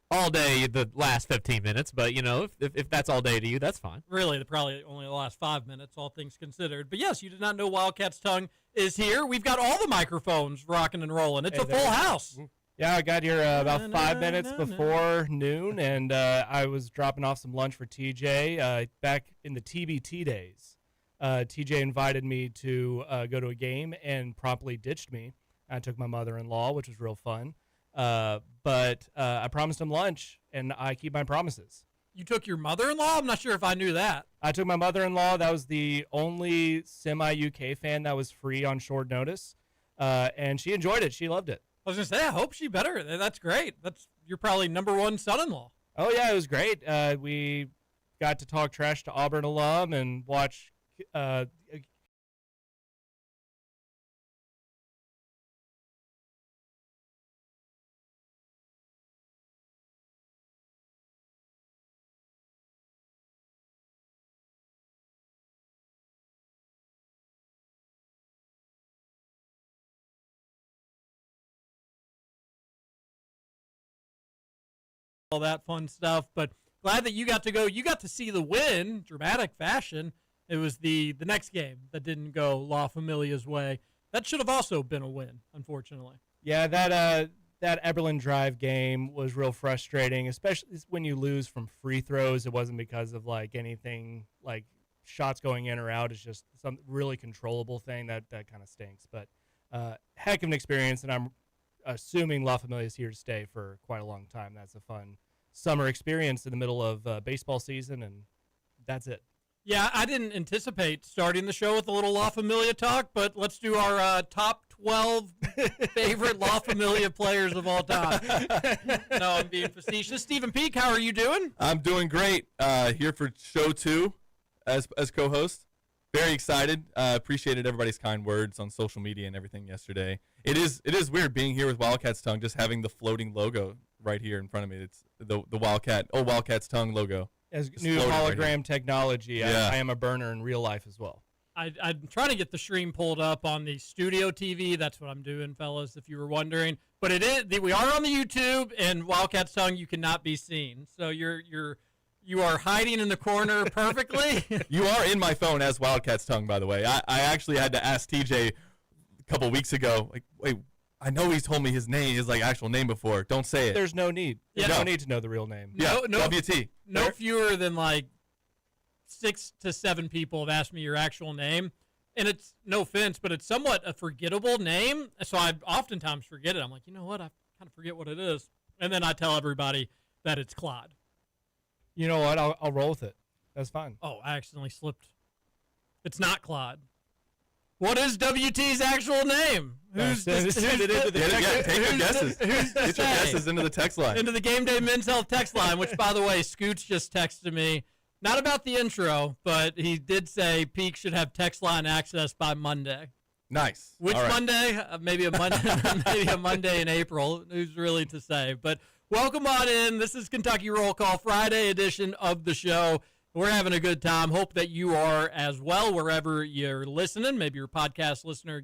all day the last 15 minutes, but, if that's all day to you, that's fine. Really, probably only the last 5 minutes, all things considered. But yes, you did not know Wildcat's Tongue is here. We've got all the microphones rocking and rolling. It's a full house. Yeah, I got here about 5 minutes before noon, and I was dropping off some lunch for TJ back in the TBT days. TJ invited me to go to a game and promptly ditched me. I took my mother-in-law, which was real fun. But I promised him lunch, and I keep my promises. You took your mother-in-law? I'm not sure if I knew that. I took my mother-in-law. That was the only semi-UK fan that was free on short notice, and she enjoyed it. She loved it. I was going to say, I hope she better. That's great. You're probably number one son-in-law. Oh, yeah, it was great. We got to talk trash to Auburn alum and watch all that fun stuff. But glad that you got to go. You got to see the win, dramatic fashion. It was the next game that didn't go La Familia's way. That should have also been a win, unfortunately. Yeah, that Eberlin Drive game was real frustrating, especially when you lose from free throws. It wasn't because of anything like shots going in or out. It's just some really controllable thing that kind of stinks. But heck of an experience, and I'm assuming La Familia is here to stay for quite a long time. That's a fun summer experience in the middle of baseball season, and that's it. Yeah, I didn't anticipate starting the show with a little La Familia talk, but let's do our top 12 favorite La Familia players of all time. No, I'm being facetious. Stephen Peak, how are you doing? I'm doing great. Here for show 2 as co-host. Very excited. Appreciated everybody's kind words on social media and everything yesterday. It is weird being here with Wildcat's Tongue, just having the floating logo right here in front of me. It's the Wildcat's Tongue logo. As new hologram technology, yeah. I am a burner in real life as well. I'm trying to get the stream pulled up on the studio TV. That's what I'm doing, fellas, if you were wondering. But we are on the YouTube, and Wildcat's Tongue, you cannot be seen. So you are hiding in the corner perfectly. You are in my phone as Wildcat's Tongue, by the way. I actually had to ask TJ a couple weeks ago, wait, I know he's told me his actual name before. Don't say it. There's no need. There's no need to know the real name. No, WT. No fewer than 6 to 7 people have asked me your actual name. And it's, no offense, but it's somewhat a forgettable name. So I oftentimes forget it. I'm like, you know what? I kind of forget what it is. And then I tell everybody that it's Claude. You know what? I'll roll with it. That's fine. Oh, I accidentally slipped. It's not Claude. What is WT's actual name? Take your guesses. Get your guesses into the text line. Into the Gameday Men's Health text line, which, by the way, Scoots just texted me. Not about the intro, but he did say Peak should have text line access by Monday. Nice. Which Monday? Maybe a Monday. Maybe a Monday in April. Who's really to say? But welcome on in. This is Kentucky Roll Call, Friday edition of the show. We're having a good time. Hope that you are as well, wherever you're listening. Maybe you're a podcast listener.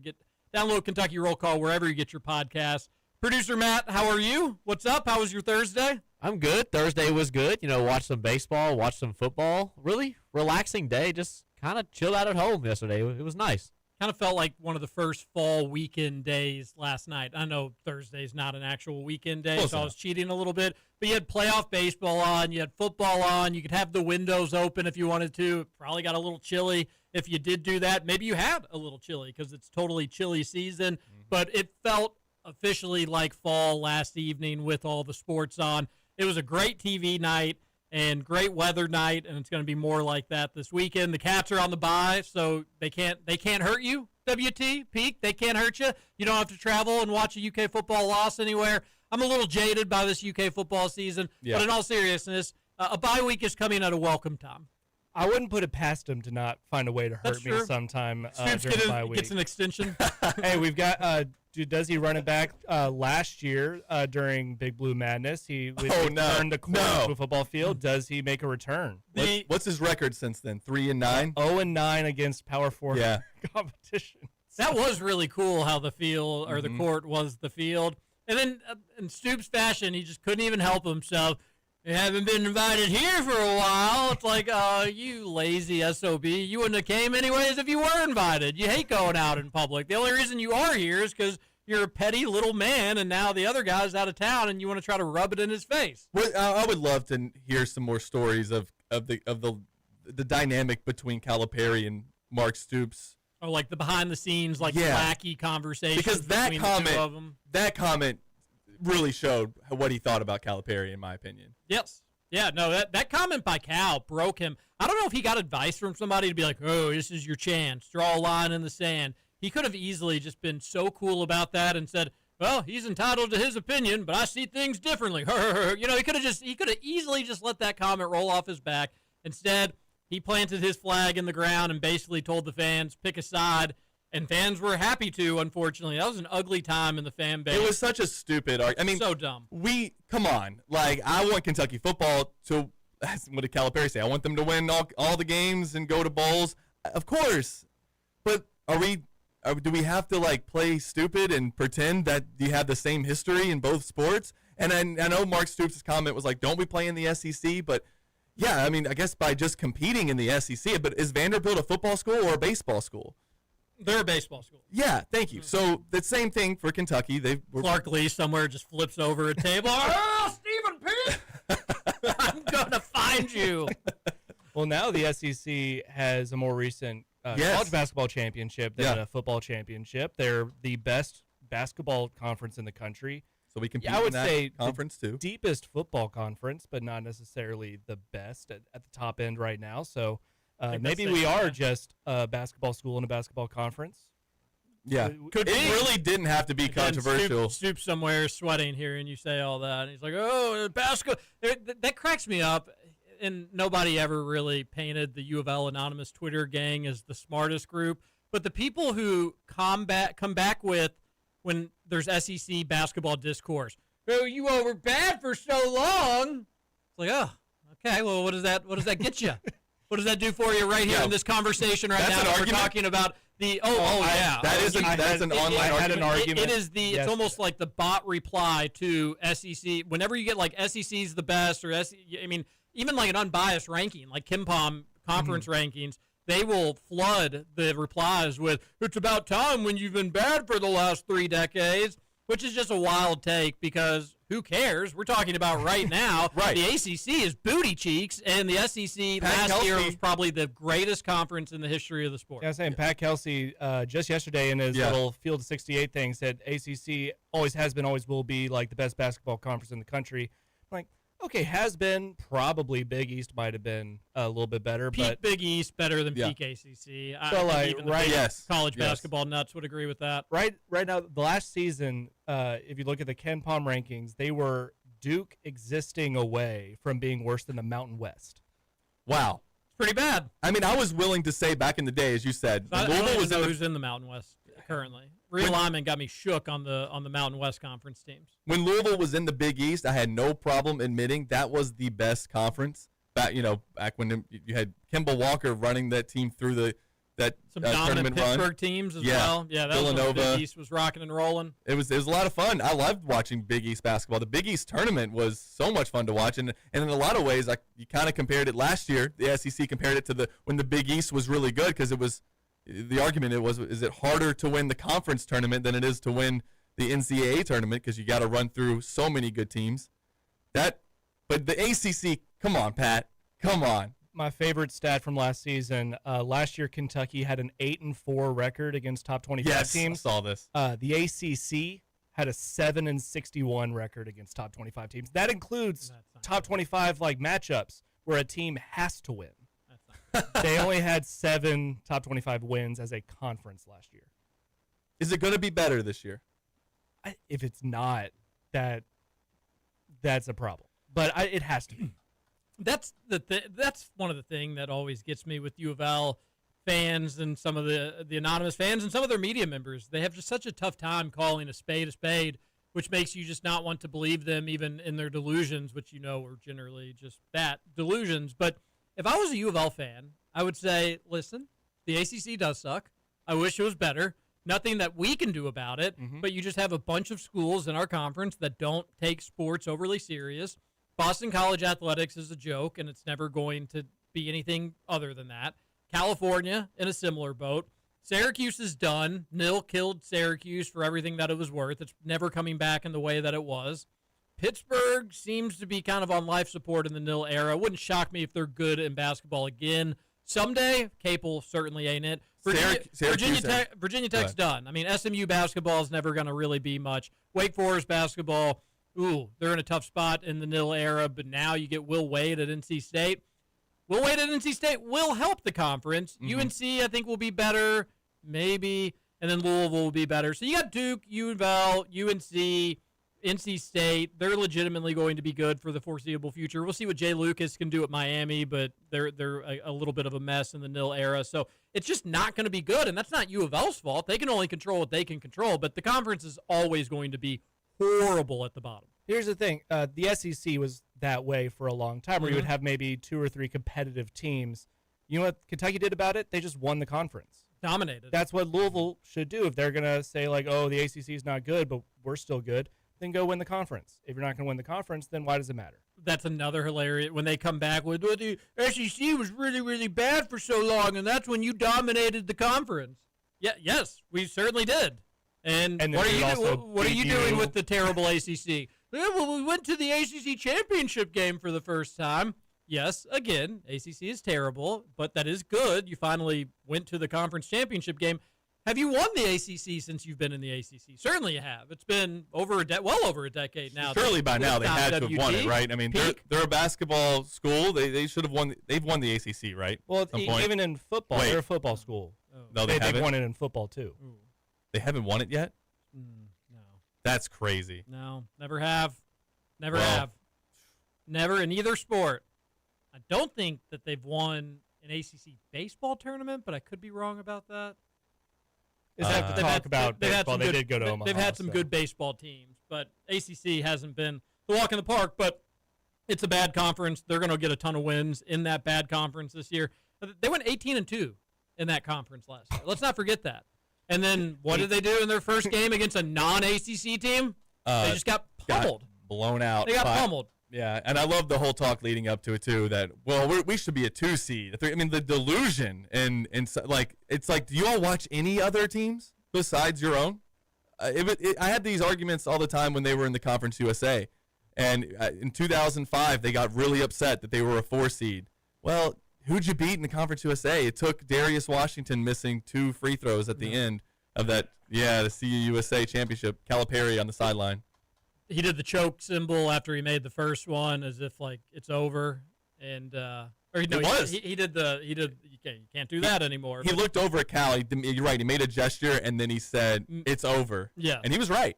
Download Kentucky Roll Call wherever you get your podcast. Producer Matt, how are you? What's up? How was your Thursday? I'm good. Thursday was good. Watch some baseball, watch some football. Really relaxing day. Just kind of chilled out at home yesterday. It was nice. Kind of felt like one of the first fall weekend days last night. I know Thursday's not an actual weekend day, so I was cheating a little bit. But you had playoff baseball on. You had football on. You could have the windows open if you wanted to. It probably got a little chilly if you did do that. Maybe you had a little chilly because it's totally chilly season. Mm-hmm. But it felt officially like fall last evening with all the sports on. It was a great TV night and great weather night, and it's going to be more like that this weekend. The Cats are on the bye, so they can't hurt you, WT, Peak. They can't hurt you. You don't have to travel and watch a UK football loss anywhere. I'm a little jaded by this UK football season, but in all seriousness, a bye week is coming at a welcome time. I wouldn't put it past him to not find a way to hurt me sometime during the bye week. Gets an extension. Hey, we've got does he run it back last year during Big Blue Madness? He returned the corner to a football field. Does he make a return? What's his record since then? 3-9? 0-9 against Power 4 competition. That was really cool how the field or the court was the field. And then in Stoops fashion, he just couldn't even help himself. You haven't been invited here for a while. It's like, you lazy SOB. You wouldn't have came anyways if you were invited. You hate going out in public. The only reason you are here is because you're a petty little man, and now the other guy's out of town, and you want to try to rub it in his face. Well, I would love to hear some more stories of the dynamic between Calipari and Mark Stoops. Or like the behind the scenes, wacky conversations because between the two of them. That comment really showed what he thought about Calipari, in my opinion. Yes. Yeah, no, that comment by Cal broke him. I don't know if he got advice from somebody to be like, oh, this is your chance. Draw a line in the sand. He could have easily just been so cool about that and said, well, he's entitled to his opinion, but I see things differently. You know, he could have easily just let that comment roll off his back. Instead, he planted his flag in the ground and basically told the fans, pick a side. And fans were happy to, unfortunately. That was an ugly time in the fan base. It was such a stupid argument. I mean, so dumb. Come on. Like, I want Kentucky football to, what did Calipari say? I want them to win all the games and go to bowls. Of course. But do we have to, like, play stupid and pretend that you have the same history in both sports? And I know Mark Stoops' comment was like, don't we play in the SEC? But, yeah, I mean, I guess by just competing in the SEC. But is Vanderbilt a football school or a baseball school? They're a baseball school. Yeah, thank you. So the same thing for Kentucky. Clark Lee somewhere just flips over a table. Oh, Stephen Pitt! I'm going to find you. Well, now the SEC has a more recent college basketball championship than a football championship. They're the best basketball conference in the country. So we compete I would in that say conference the too. Deepest football conference, but not necessarily the best at the top end right now. So maybe we are just a basketball school and a basketball conference. Yeah, Could be. Really didn't have to be controversial. Stoop somewhere sweating here, and you say all that, and he's like, "Oh, basketball." That cracks me up. And nobody ever really painted the U of L anonymous Twitter gang as the smartest group, but the people who come back with when there's SEC basketball discourse. Oh, you all were bad for so long. It's like, oh, okay. Well, what does that get you? What does that do for you right here in this conversation right now? We're talking about the yeah. That's an online argument. It is it's almost like the bot reply to SEC. Whenever you get like SEC's the best or I mean even like an unbiased ranking like KenPom conference rankings, they will flood the replies with "It's about time when you've been bad for the last 3 decades." Which is just a wild take because who cares? We're talking about right now. Right. The ACC is booty cheeks, and the SEC last year was probably the greatest conference in the history of the sport. Yeah, I'm saying Pat Kelsey just yesterday in his little Field of 68 thing said ACC always has been, always will be like the best basketball conference in the country. I'm like, okay, has been, probably Big East might have been a little bit better. Peak Big East better than peak ACC. So I think even the college basketball nuts would agree with that. Right now, the last season, if you look at the KenPom rankings, they were Duke existing away from being worse than the Mountain West. Wow. It's pretty bad. I mean, I was willing to say back in the day, as you said, I don't even know who's in the Mountain West currently. Realignment got me shook on the Mountain West Conference teams. When Louisville was in the Big East, I had no problem admitting that was the best conference. Back when you had Kimball Walker running that team through that some dominant tournament Pittsburgh run. Teams as well. Yeah, that Villanova. was when the Big East was rocking and rolling. It was a lot of fun. I loved watching Big East basketball. The Big East tournament was so much fun to watch, and in a lot of ways, you kind of compared it last year. The SEC compared it to when the Big East was really good because it was. The argument is it harder to win the conference tournament than it is to win the NCAA tournament because you got to run through so many good teams. But the ACC, come on, Pat, come on. My favorite stat from last season. Last year, Kentucky had an 8-4 record against top 25 teams. I saw this. The ACC had a 7-61 record against top 25 teams. That includes top 25 matchups where a team has to win. They only had 7 top 25 wins as a conference last year. Is it going to be better this year? If it's not, that's a problem. But it has to be. That's that's one of the things that always gets me with U of L fans and some of the anonymous fans and some of their media members. They have just such a tough time calling a spade, which makes you just not want to believe them even in their delusions, which are generally just that, delusions. But if I was a U of L fan, I would say, listen, the ACC does suck. I wish it was better. Nothing that we can do about it, but you just have a bunch of schools in our conference that don't take sports overly serious. Boston College athletics is a joke, and it's never going to be anything other than that. California in a similar boat. Syracuse is done. Nil killed Syracuse for everything that it was worth. It's never coming back in the way that it was. Pittsburgh seems to be kind of on life support in the Nil era. It wouldn't shock me if they're good in basketball again. Someday, Capel certainly ain't it. Virginia Tech's done. I mean, SMU basketball is never going to really be much. Wake Forest basketball, they're in a tough spot in the Nil era, but now you get Will Wade at NC State. Will Wade at NC State will help the conference. UNC, I think, will be better, maybe, and then Louisville will be better. So you got Duke, UNL, UNC, NC State. They're legitimately going to be good for the foreseeable future. We'll see what Jay Lucas can do at Miami, but they're a little bit of a mess in the Nil era. So it's just not going to be good, and that's not U of L's fault. They can only control what they can control, but the conference is always going to be horrible at the bottom. Here's the thing. The SEC was that way for a long time, where you would have maybe 2 or 3 competitive teams. You know what Kentucky did about it? They just won the conference. Dominated. That's what Louisville should do. If they're going to say, like, oh, the ACC is not good, but we're still good, then go win the conference. If you're not going to win the conference, then why does it matter? That's another hilarious, when they come back with, well, the SEC was really, really bad for so long, and that's when you dominated the conference. Yeah, yes, we certainly did. And what are you doing with the terrible ACC? Yeah, well, we went to the ACC championship game for the first time. Yes, again, ACC is terrible, but that is good. You finally went to the conference championship game. Have you won the ACC since you've been in the ACC? Certainly you have. It's been well over a decade now. Surely by now they had to have won it, right? I mean, they're a basketball school. They should have won. They've won the ACC, right? Well, even in football, they're a football school. Oh. No, they've won it in football too. Ooh. They haven't won it yet? No. That's crazy. No, never have. Never have. Never in either sport. I don't think that they've won an ACC baseball tournament, but I could be wrong about that. Is have to talk about baseball. They did go to Omaha. They've had some good baseball teams, but ACC hasn't been the walk in the park. But it's a bad conference. They're going to get a ton of wins in that bad conference this year. They went 18-2 in that conference last year. Let's not forget that. And then what did they do in their first game against a non-ACC team? They just got pummeled. Blown out. They got pummeled. Yeah, and I love the whole talk leading up to it too. That we should be a 2 seed. I mean, the delusion and like it's like, do you all watch any other teams besides your own? I had these arguments all the time when they were in the Conference USA, and in 2005 they got really upset that they were a 4 seed. Well, who'd you beat in the Conference USA? It took Darius Washington missing 2 free throws at the end of that. Yeah, the CUSA championship. Calipari on the sideline. He did the choke symbol after he made the first one, as if like it's over, and he did you can't do that anymore. He looked over at Cal. You're right. He made a gesture and then he said it's over. Yeah, and he was right.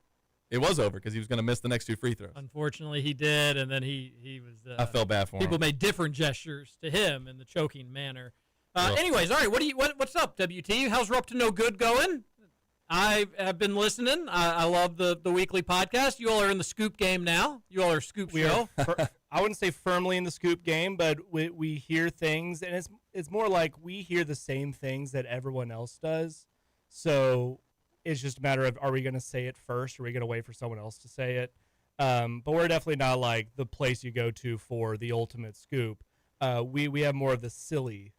It was over because he was going to miss the next 2 free throws. Unfortunately, he did, and then he was. I felt bad for him. People made different gestures to him in the choking manner. Anyways, all right. What's up, WT? How's We're Up to No Good going? I have been listening. I love the weekly podcast. You all are in the scoop game now. You all are scoop show. I wouldn't say firmly in the scoop game, but we hear things, and it's more like we hear the same things that everyone else does. So it's just a matter of, are we going to say it first, or are we going to wait for someone else to say it? But we're definitely not like the place you go to for the ultimate scoop. We have more of the silly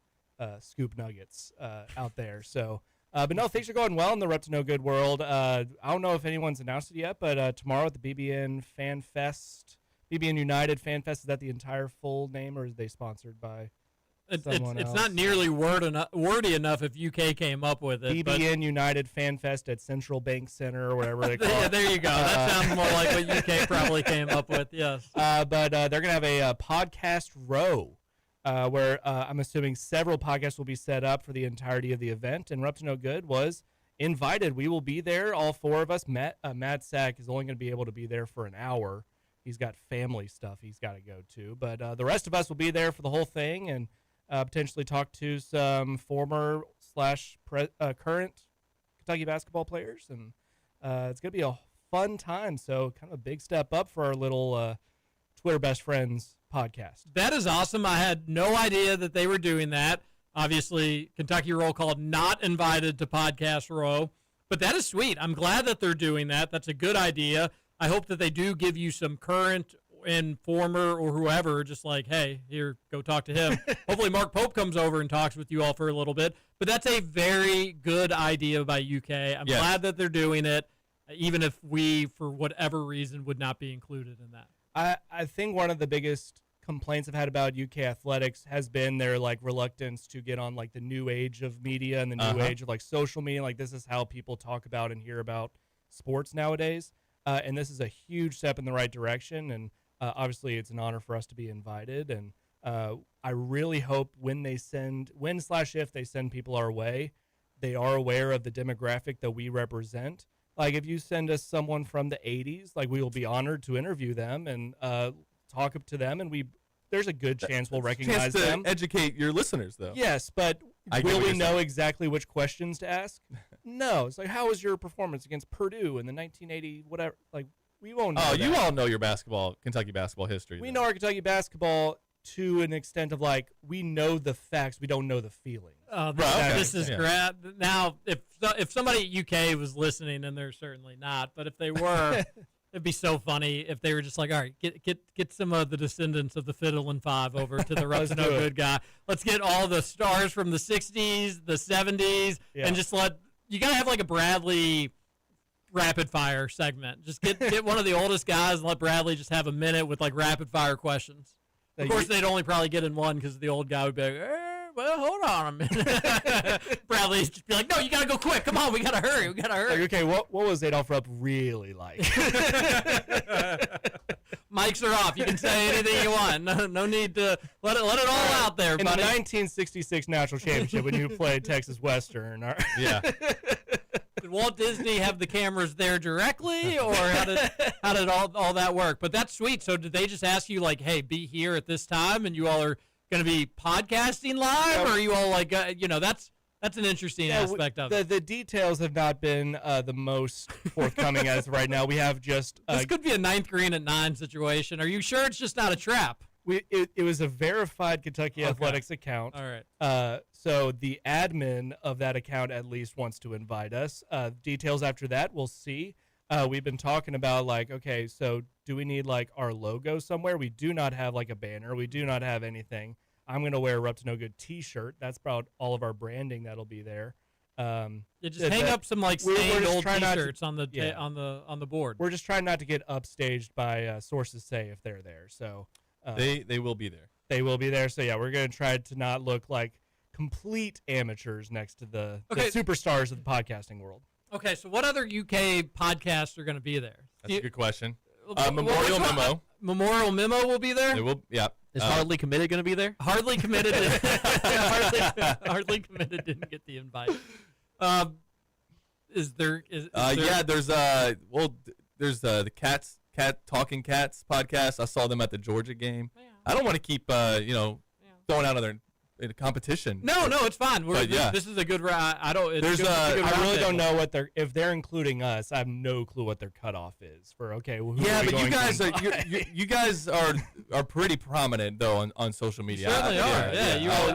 scoop nuggets out there. So. But no, things are going well in the We're Up to No Good world. I don't know if anyone's announced it yet, but tomorrow at the BBN Fan Fest, BBN United Fan Fest, is that the entire full name, or is they sponsored by someone else? It's not nearly wordy enough if UK came up with it. BBN United Fan Fest at Central Bank Center, or whatever they call it. Yeah, there you go. That sounds more like what UK probably came up with, yes. But they're going to have a podcast row. Where I'm assuming several podcasts will be set up for the entirety of the event. And We're Up to No Good was invited. We will be there, all 4 of us. Matt Sack is only going to be able to be there for an hour. He's got family stuff he's got to go to. But the rest of us will be there for the whole thing and potentially talk to some former / current Kentucky basketball players. And it's going to be a fun time. So kind of a big step up for our little Twitter Best Friends podcast. That is awesome. I had no idea that they were doing that. Obviously, Kentucky Roll Call not invited to Podcast Row. But that is sweet. I'm glad that they're doing that. That's a good idea. I hope that they do give you some current and former or whoever, just like, hey, here, go talk to him. Hopefully Mark Pope comes over and talks with you all for a little bit. But that's a very good idea by UK. I'm glad that they're doing it, even if we, for whatever reason, would not be included in that. I think one of the biggest complaints I've had about UK athletics has been their like reluctance to get on like the new age of media and the new age of like social media. Like this is how people talk about and hear about sports nowadays. And this is a huge step in the right direction. And obviously it's an honor for us to be invited. And I really hope when if they send people our way, they are aware of the demographic that we represent. Like if you send us someone from the 80s, like we will be honored to interview them and talk to them, and there's a good chance we'll recognize them. Educate your listeners, though. Yes, but will we know exactly which questions to ask? No. It's like, how was your performance against Purdue in the 1980 whatever? Like we won't know. Oh, you all know your Kentucky basketball history. We know our Kentucky basketball to an extent of like we know the facts, we don't know the feelings. This is great. Now, if somebody at UK was listening, and they're certainly not, but if they were, it'd be so funny if they were just like, all right, get some of the descendants of the Fiddle and Five over to the Russ No Good guy. Let's get all the stars from the 60s, the 70s, and just you got to have like a Bradley rapid fire segment. Just get one of the oldest guys and let Bradley just have a minute with like rapid fire questions. Of course, they'd only probably get in one because the old guy would be like, well, hold on a minute. Bradley'd just be like, no, you got to go quick. Come on, we got to hurry. Like, okay, what was Adolph Rupp really like? Mics are off. You can say anything you want. No need to let it all out there, buddy. In the 1966 National Championship when you played Texas Western. Yeah. Did Walt Disney have the cameras there directly, or how did all that work? But that's sweet. So did they just ask you like, hey, be here at this time, and you all are going to be podcasting live, or are you all like, that's an interesting aspect of it. The details have not been the most forthcoming as of right now. We have just this could be a ninth green at 9 situation. Are you sure it's just not a trap? It was a verified Kentucky Athletics account. All right. So the admin of that account at least wants to invite us. Details after that, we'll see. We've been talking about like, okay, so do we need like our logo somewhere? We do not have like a banner. We do not have anything. I'm going to wear a Rupp to No Good t-shirt. That's about all of our branding that'll be there. Just hang up some like stained old t-shirts on the board. We're just trying not to get upstaged by sources say if they're there. So they will be there. They will be there. So yeah, we're going to try to not look like complete amateurs next to the superstars of the podcasting world. Okay, so what other UK podcasts are going to be there? That's a good question. Memorial Memo. Memorial Memo will be there? They will, yeah. Is Hardly Committed going to be there? Hardly Committed. Hardly Committed didn't get the invite. Is there? Yeah, there's the Talking Cats podcast. I saw them at the Georgia game. Yeah. I don't want to keep throwing out other in a competition. No, it's fine. This is a good route. I really don't know what if they're including us. I have no clue what their cutoff is for. Okay, well, but you guys are pretty prominent though on social media. You certainly are.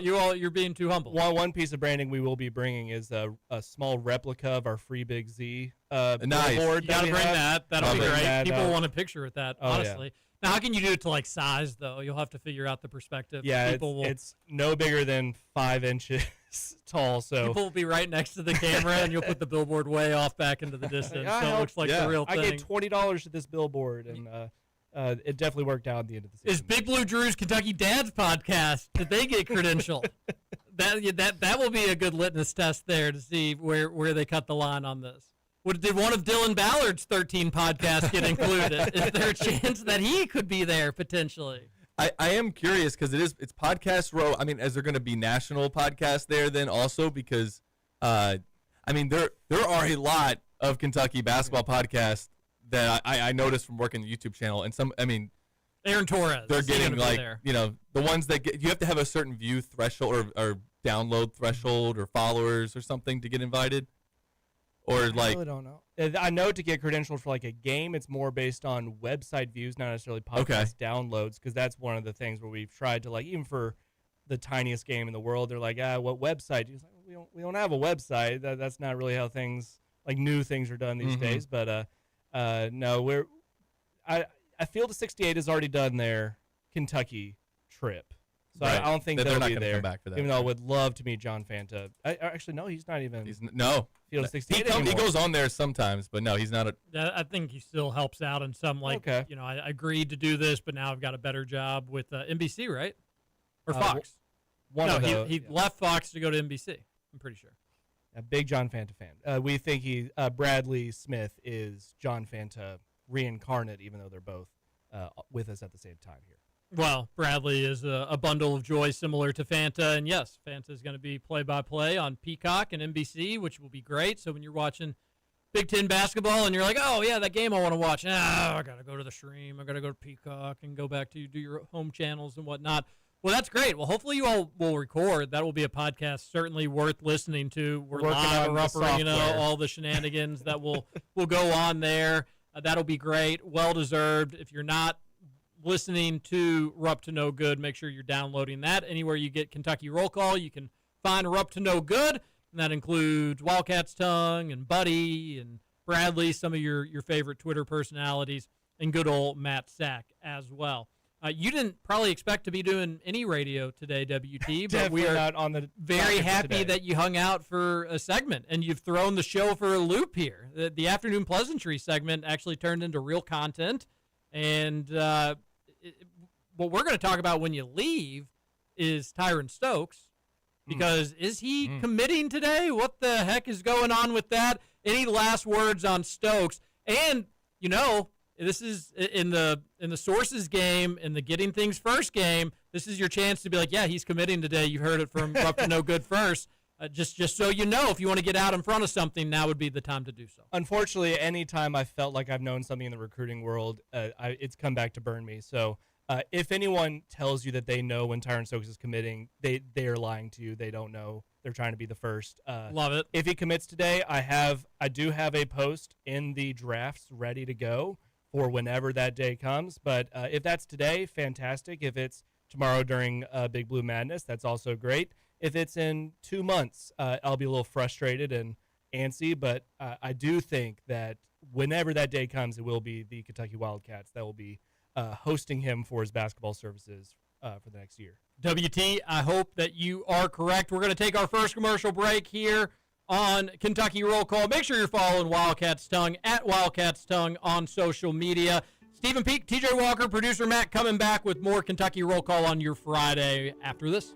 Yeah, you're being too humble. One piece of branding we will be bringing is a small replica of our Free Big Z billboard. You gotta bring that. That'll be great. People want a picture with that. Honestly. Yeah. Now, how can you do it to like size though? You'll have to figure out the perspective. Yeah, it's no bigger than 5 inches tall. So people will be right next to the camera, and you'll put the billboard way off back into the distance, so it looks like the real thing. I get $20 to this billboard, and it definitely worked out at the end of the season. Is Big Blue Drew's Kentucky Dads podcast? Did they get credentialed? that will be a good litmus test there to see where they cut the line on this. Did one of Dylan Ballard's 13 podcasts get included? Is there a chance that he could be there potentially? I am curious because it's Podcast Row. I mean, is there going to be national podcasts there then also? Because, there are a lot of Kentucky basketball podcasts that I noticed from working the YouTube channel. And Aaron Torres. They're getting the ones that you have to have a certain view threshold or download threshold or followers or something to get invited. Or I really don't know. I know to get credentialed for like a game, it's more based on website views, not necessarily podcast downloads, because that's one of the things where we've tried to like, even for the tiniest game in the world, they're like, what website? He's like, we don't have a website. That's not really how things like new things are done these days. But no, I feel the 68 is already done their Kentucky trip. So Right. I don't think They're they'll not be gonna there. come back for that. Even though I would love to meet John Fanta. Actually, no, he's not even. No. Field 68 He anymore. goes on there sometimes, but no, he's not a. I think he still helps out in some, like, Okay. I agreed to do this, but now I've got a better job with NBC, right? Or Fox. He left Fox to go to NBC, I'm pretty sure. A big John Fanta fan. We think Bradley Smith is John Fanta reincarnate, even though they're both with us at the same time here. Well, Bradley is a bundle of joy similar to Fanta, and yes, Fanta is going to be play-by-play on Peacock and NBC, which will be great. So when you're watching Big Ten basketball and you're like, oh, yeah, that game I want to watch. I got to go to the stream. I got to go to Peacock and go back to do your home channels and whatnot. Well, that's great. Well, hopefully you all will record. That will be a podcast certainly worth listening to. We're live, we're up arena, all the shenanigans that will go on there. That'll be great. Well-deserved. If you're not listening to We're Up to No Good, make sure you're downloading that. Anywhere you get Kentucky Roll Call, you can find We're Up to No Good, and that includes Wildcats Tongue and Buddy and Bradley, some of your favorite Twitter personalities, and good old Matt Sack as well. You didn't probably expect to be doing any radio today, WT, but we are not on the very happy that you hung out for a segment, and you've thrown the show for a loop here. The Afternoon Pleasantry segment actually turned into real content, and what we're going to talk about when you leave is Tyron Stokes, because is he committing today? What the heck is going on with that? Any last words on Stokes? And, this is in the sources game, in the getting things first game, this is your chance to be like, yeah, he's committing today. You heard it from Up to No Good first. Just so you know, if you want to get out in front of something, now would be the time to do so. Unfortunately, any time I felt like I've known something in the recruiting world, it's come back to burn me. So if anyone tells you that they know when Tyron Stokes is committing, they are lying to you. They don't know. They're trying to be the first. Love it. If he commits today, I do have a post in the drafts ready to go for whenever that day comes. But if that's today, fantastic. If it's tomorrow during Big Blue Madness, that's also great. If it's in 2 months, I'll be a little frustrated and antsy, but I do think that whenever that day comes, it will be the Kentucky Wildcats that will be hosting him for his basketball services for the next year. WT, I hope that you are correct. We're going to take our first commercial break here on Kentucky Roll Call. Make sure you're following Wildcats Tongue at Wildcats Tongue on social media. Stephen Peak, TJ Walker, producer Matt coming back with more Kentucky Roll Call on your Friday after this.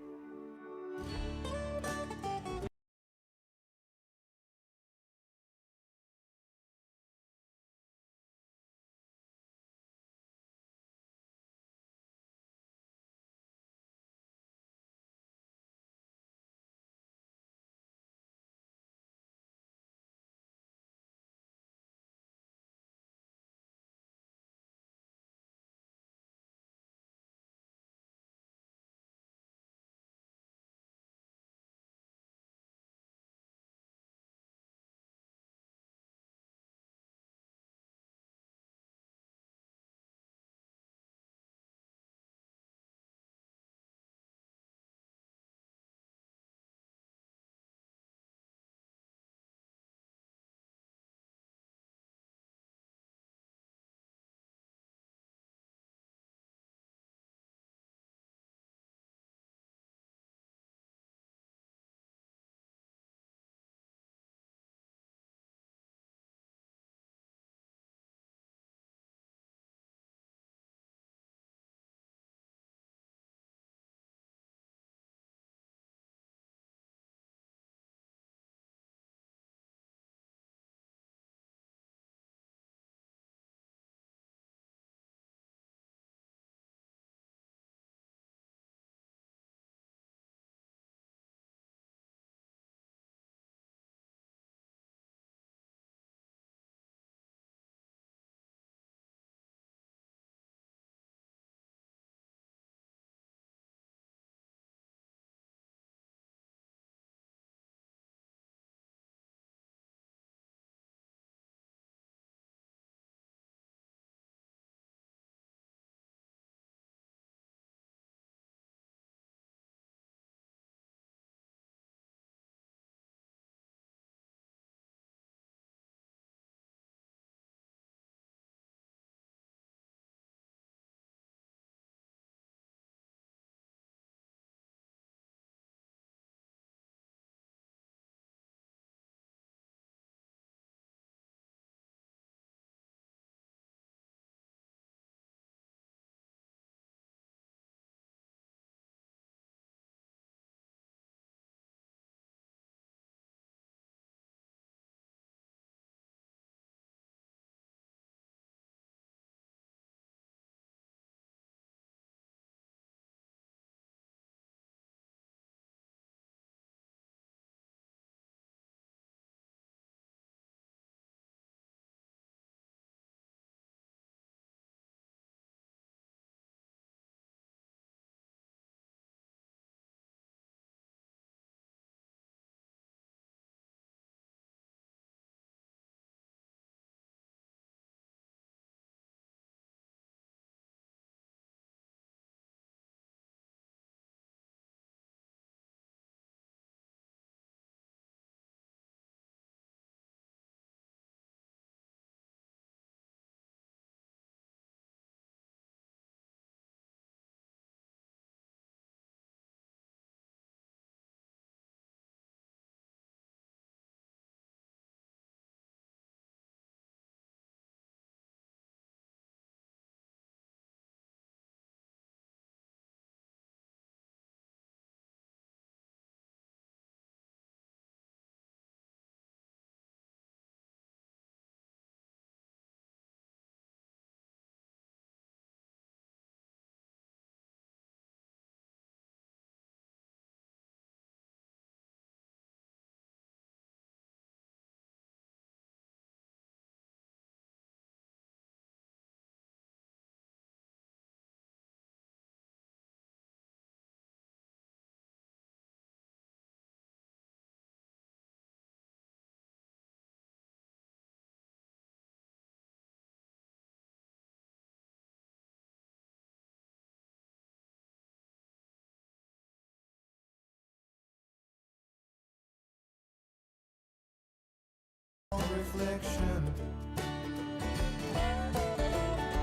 reflection.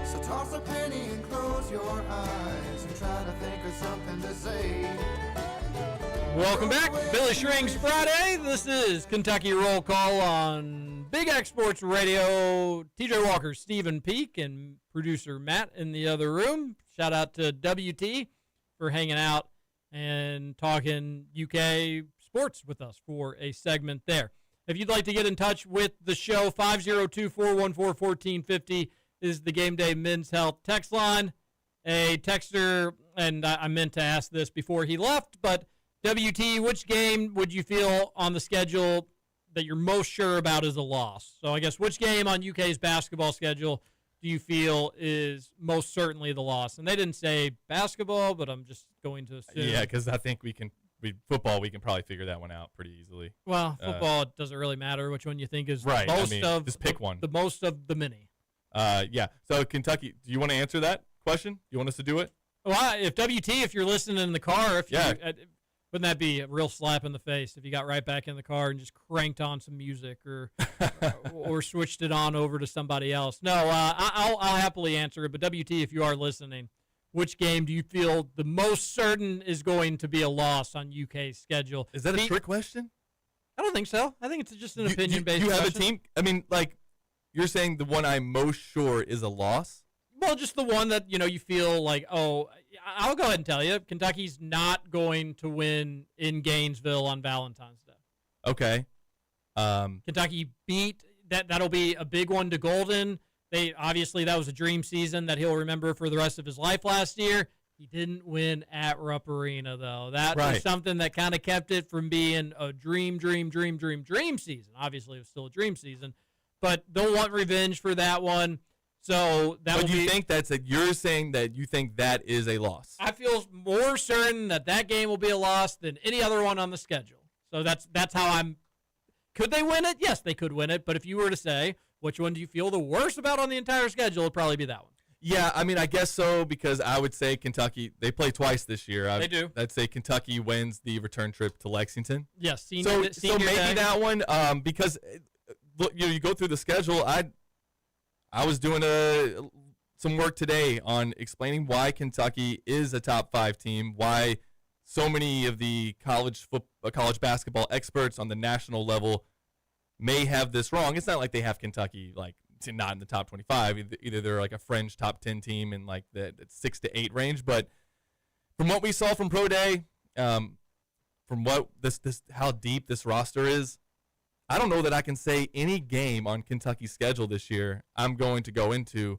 So toss a penny and close your eyes and try to think of something to say. Welcome back, Billy Shring's Friday. This is Kentucky Roll Call on Big X Sports Radio. TJ Walker, Stephen Peak, and producer Matt in the other room. Shout out to WT for hanging out and talking UK sports with us for a segment there. If you'd like to get in touch with the show, 502-414-1450 is the Game Day Men's Health text line. A texter, and I meant to ask this before he left, but WT, which game would you feel on the schedule that you're most sure about is a loss? So I guess which game on UK's basketball schedule do you feel is most certainly the loss? And they didn't say basketball, but I'm just going to assume. Yeah, because I think football, we can probably figure that one out pretty easily. Well, football, it doesn't really matter which one you think is right. the most of. Just pick one. The most of the many. Yeah. So Kentucky, do you want to answer that question? You want us to do it? Well, if you're listening in the car, wouldn't that be a real slap in the face if you got right back in the car and just cranked on some music or switched it on over to somebody else? No, I'll happily answer it. But WT, if you are listening, which game do you feel the most certain is going to be a loss on UK's schedule? Is that a trick question? I don't think so. I think it's just an opinion-based You have question. a team? I mean, like, you're saying the one I'm most sure is a loss? Well, just the one that, you feel like, oh, I'll go ahead and tell you, Kentucky's not going to win in Gainesville on Valentine's Day. Okay. Kentucky beat, that'll be a big one to Golden. Obviously, that was a dream season that he'll remember for the rest of his life last year. He didn't win at Rupp Arena, though. That was something that kind of kept it from being a dream season. Obviously, it was still a dream season. But they'll want revenge for that one. So that But you think you're saying that you think that is a loss? I feel more certain that game will be a loss than any other one on the schedule. So that's how I'm. Could they win it? Yes, they could win it. But if you were to say which one do you feel the worst about on the entire schedule, it'd probably be that one. Yeah, I mean, I guess so, because I would say Kentucky, they play twice this year. They do. I'd say Kentucky wins the return trip to Lexington. Yes, so maybe day. that one, because look, you go through the schedule. I was doing some work today on explaining why Kentucky is a top 5 team, why so many of the college basketball experts on the national level may have this wrong. It's not like they have Kentucky like not in the top 25. Either they're like a fringe top 10 team in like the 6 to 8 range. But from what we saw from Pro Day, from what how deep this roster is, I don't know that I can say any game on Kentucky's schedule this year I'm going to go into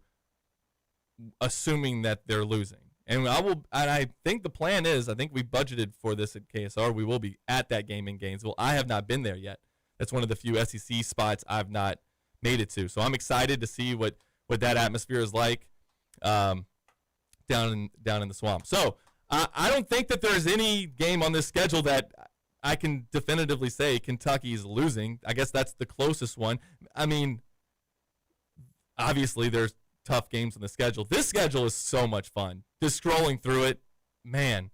assuming that they're losing. And I think the plan is, I think we budgeted for this at KSR. We will be at that game in Gainesville. I have not been there yet. That's one of the few SEC spots I've not made it to. So I'm excited to see what that atmosphere is like down in the swamp. So I don't think that there's any game on this schedule that I can definitively say Kentucky's losing. I guess that's the closest one. I mean, obviously there's tough games on the schedule. This schedule is so much fun. Just scrolling through it, man.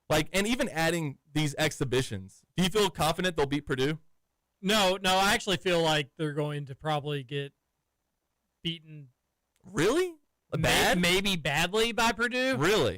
And even adding these exhibitions. Do you feel confident they'll beat Purdue? No, I actually feel like they're going to probably get beaten. Really? Bad? Maybe badly by Purdue. Really?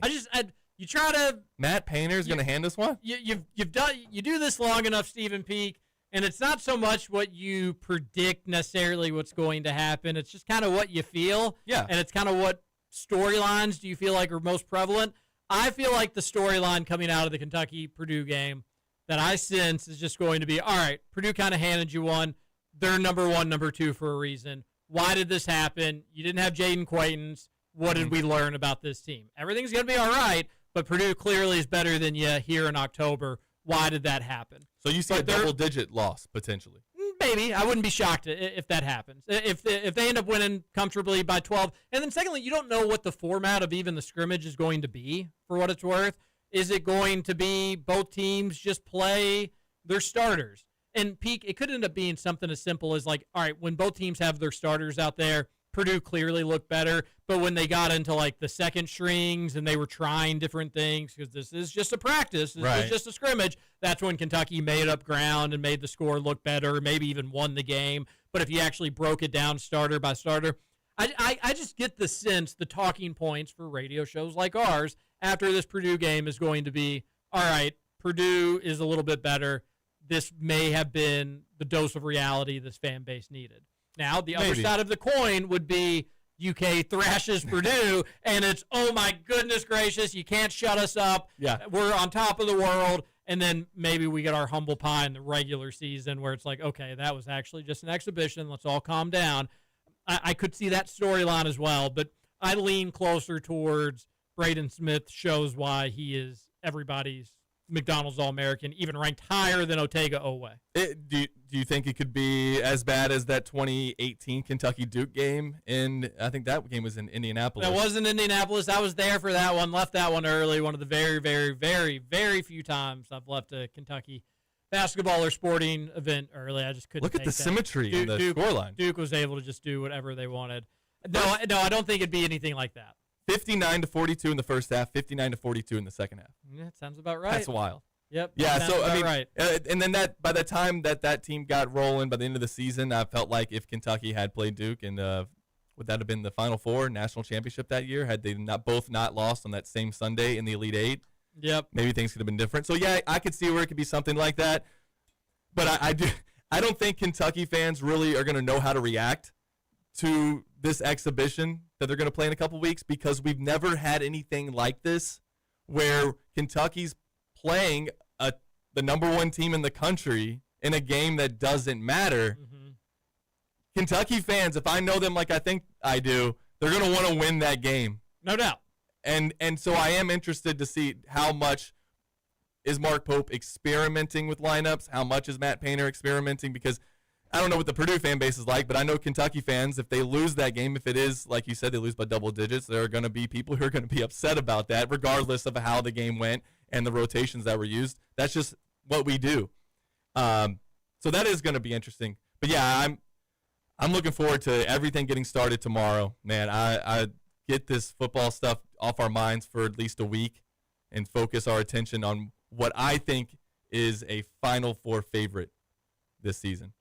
You try to. Matt Painter's going to hand us one? You do this long enough, Stephen Peak, and it's not so much what you predict necessarily what's going to happen. It's just kind of what you feel. Yeah. And it's kind of what storylines do you feel like are most prevalent. I feel like the storyline coming out of the Kentucky-Purdue game that I sense is just going to be, all right, Purdue kind of handed you one. They're number 1, number 2 for a reason. Why did this happen? You didn't have Jaden Quaintance. What did we learn about this team? Everything's going to be all right, but Purdue clearly is better than you here in October. Why did that happen? So you see a double-digit loss, potentially. Maybe. I wouldn't be shocked if that happens. If they end up winning comfortably by 12. And then secondly, you don't know what the format of even the scrimmage is going to be, for what it's worth. Is it going to be both teams just play their starters? And Peak, it could end up being something as simple as like, all right, when both teams have their starters out there, Purdue clearly looked better, but when they got into like the second strings and they were trying different things, because this is just a practice, this is just a scrimmage, that's when Kentucky made up ground and made the score look better, maybe even won the game. But if you actually broke it down starter by starter, I just get the sense the talking points for radio shows like ours after this Purdue game is going to be, all right, Purdue is a little bit better. This may have been the dose of reality this fan base needed. Now, the other side of the coin would be UK thrashes Purdue, and it's, oh, my goodness gracious, you can't shut us up. Yeah. We're on top of the world. And then maybe we get our humble pie in the regular season where it's like, okay, that was actually just an exhibition. Let's all calm down. I could see that storyline as well, but I lean closer towards Braden Smith shows why he is everybody's McDonald's All-American, even ranked higher than Otega Owe. Do you think it could be as bad as that 2018 Kentucky Duke game? I think that game was in Indianapolis. That was in Indianapolis. I was there for that one. Left that one early. One of the very, very, very, very few times I've left a Kentucky basketball or sporting event early. I just couldn't. Look at the symmetry in the scoreline. Duke was able to just do whatever they wanted. No, I don't think it'd be anything like that. 59-42 in the first half, 59-42 in the second half. Yeah, that sounds about right. That's wild. Yep. Yeah. So I mean, right. And then by the time that team got rolling, by the end of the season, I felt like if Kentucky had played Duke, and would that have been the Final Four national championship that year? Had they not lost on that same Sunday in the Elite Eight? Yep. Maybe things could have been different. So yeah, I could see where it could be something like that. But I don't think Kentucky fans really are going to know how to react to this exhibition that they're going to play in a couple weeks, because we've never had anything like this where Kentucky's playing the number one team in the country in a game that doesn't matter. Mm-hmm. Kentucky fans, if I know them like I think I do, they're going to want to win that game. No doubt. And so I am interested to see how much is Mark Pope experimenting with lineups, how much is Matt Painter experimenting, because I don't know what the Purdue fan base is like, but I know Kentucky fans, if they lose that game, if it is, like you said, they lose by double digits, there are going to be people who are going to be upset about that, regardless of how the game went and the rotations that were used. That's just what we do. So that is going to be interesting. But yeah, I'm looking forward to everything getting started tomorrow. Man, I get this football stuff off our minds for at least a week and focus our attention on what I think is a Final Four favorite this season.